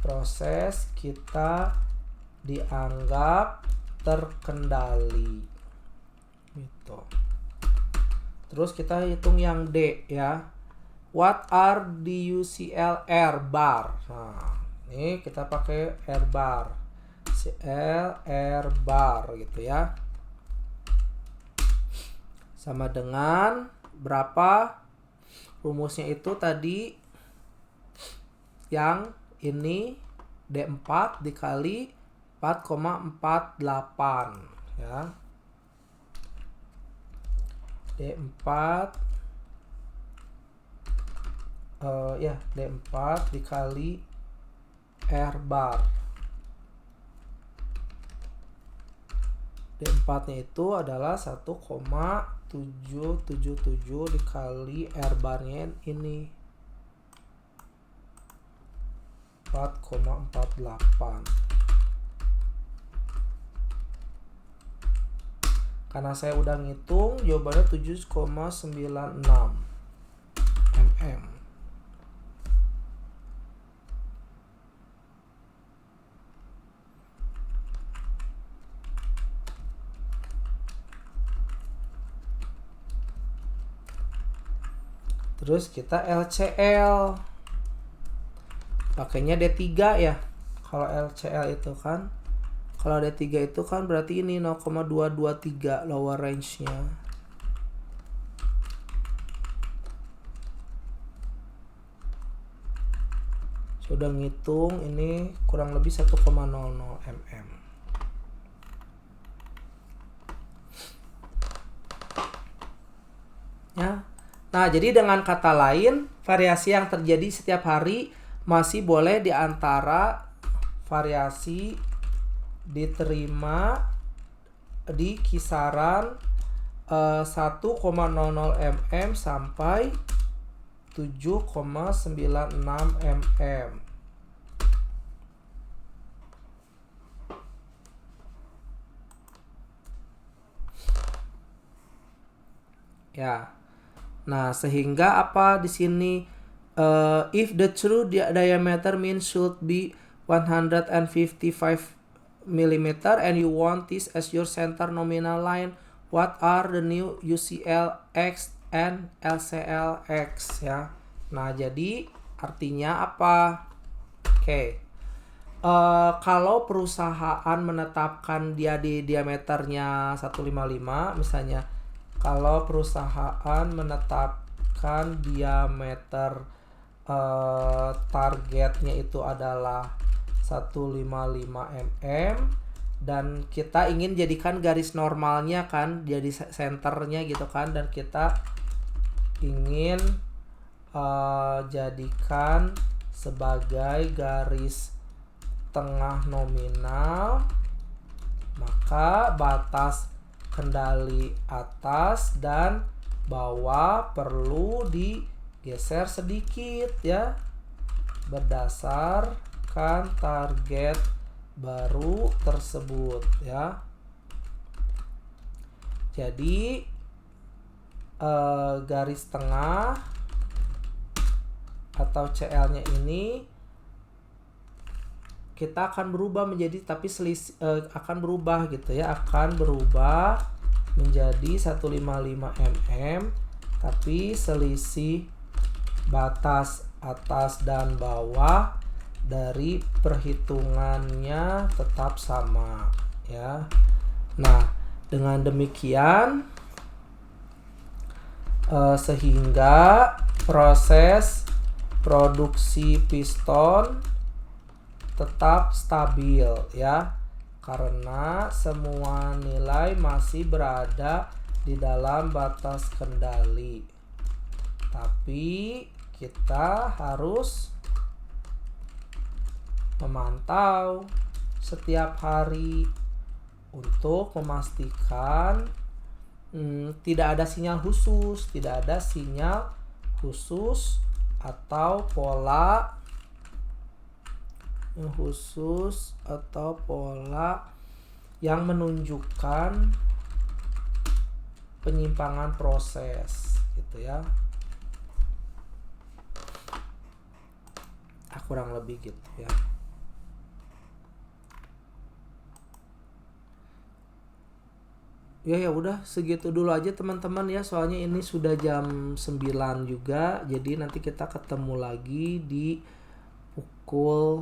proses kita dianggap terkendali gitu. Terus kita hitung yang D ya. What are the UCL air bar? Nah, ini kita pakai air bar. UCL air bar gitu ya. Sama dengan berapa? Rumusnya itu tadi yang ini D4 dikali 4,48 ya. D4 D4 dikali R bar. D4 nya itu adalah 1,777 dikali R bar nya ini 4,48. Karena saya udah ngitung, jawabannya 7,96 mm. Terus kita LCL. Pakainya D3 ya. Kalau LCL itu kan, kalau D3 itu kan berarti ini 0,223 lower range-nya. Sudah ngitung ini kurang lebih 1,00 mm. Ya. Nah, jadi dengan kata lain, variasi yang terjadi setiap hari masih boleh di antara variasi diterima di kisaran 1,00 mm sampai 7,96 mm. Ya. Nah, sehingga apa di sini? If the true diameter mean should be 155 mm and you want this as your center nominal line, what are the new UCL X and LCL X ya. Nah, jadi artinya apa? Oke. Kalau perusahaan menetapkan dia di diameternya 155 misalnya, kalau perusahaan menetapkan diameter targetnya itu adalah 155 mm, dan kita ingin jadikan garis normalnya kan jadi senternya gitu kan, dan kita ingin jadikan sebagai garis tengah nominal, maka batas kendali atas dan bawah perlu digeser sedikit ya berdasarkan target baru tersebut ya. Jadi garis tengah atau CL-nya ini kita akan berubah menjadi, tapi akan berubah gitu ya, akan berubah menjadi 155 mm, tapi selisih batas atas dan bawah dari perhitungannya tetap sama ya. Nah, dengan demikian sehingga proses produksi piston tetap stabil ya, karena semua nilai masih berada di dalam batas kendali. Tapi kita harus memantau setiap hari untuk memastikan tidak ada sinyal khusus atau pola yang menunjukkan penyimpangan proses gitu ya. Kurang lebih gitu ya. Ya udah segitu dulu aja teman-teman ya, soalnya ini sudah jam 9 juga. Jadi nanti kita ketemu lagi di pukul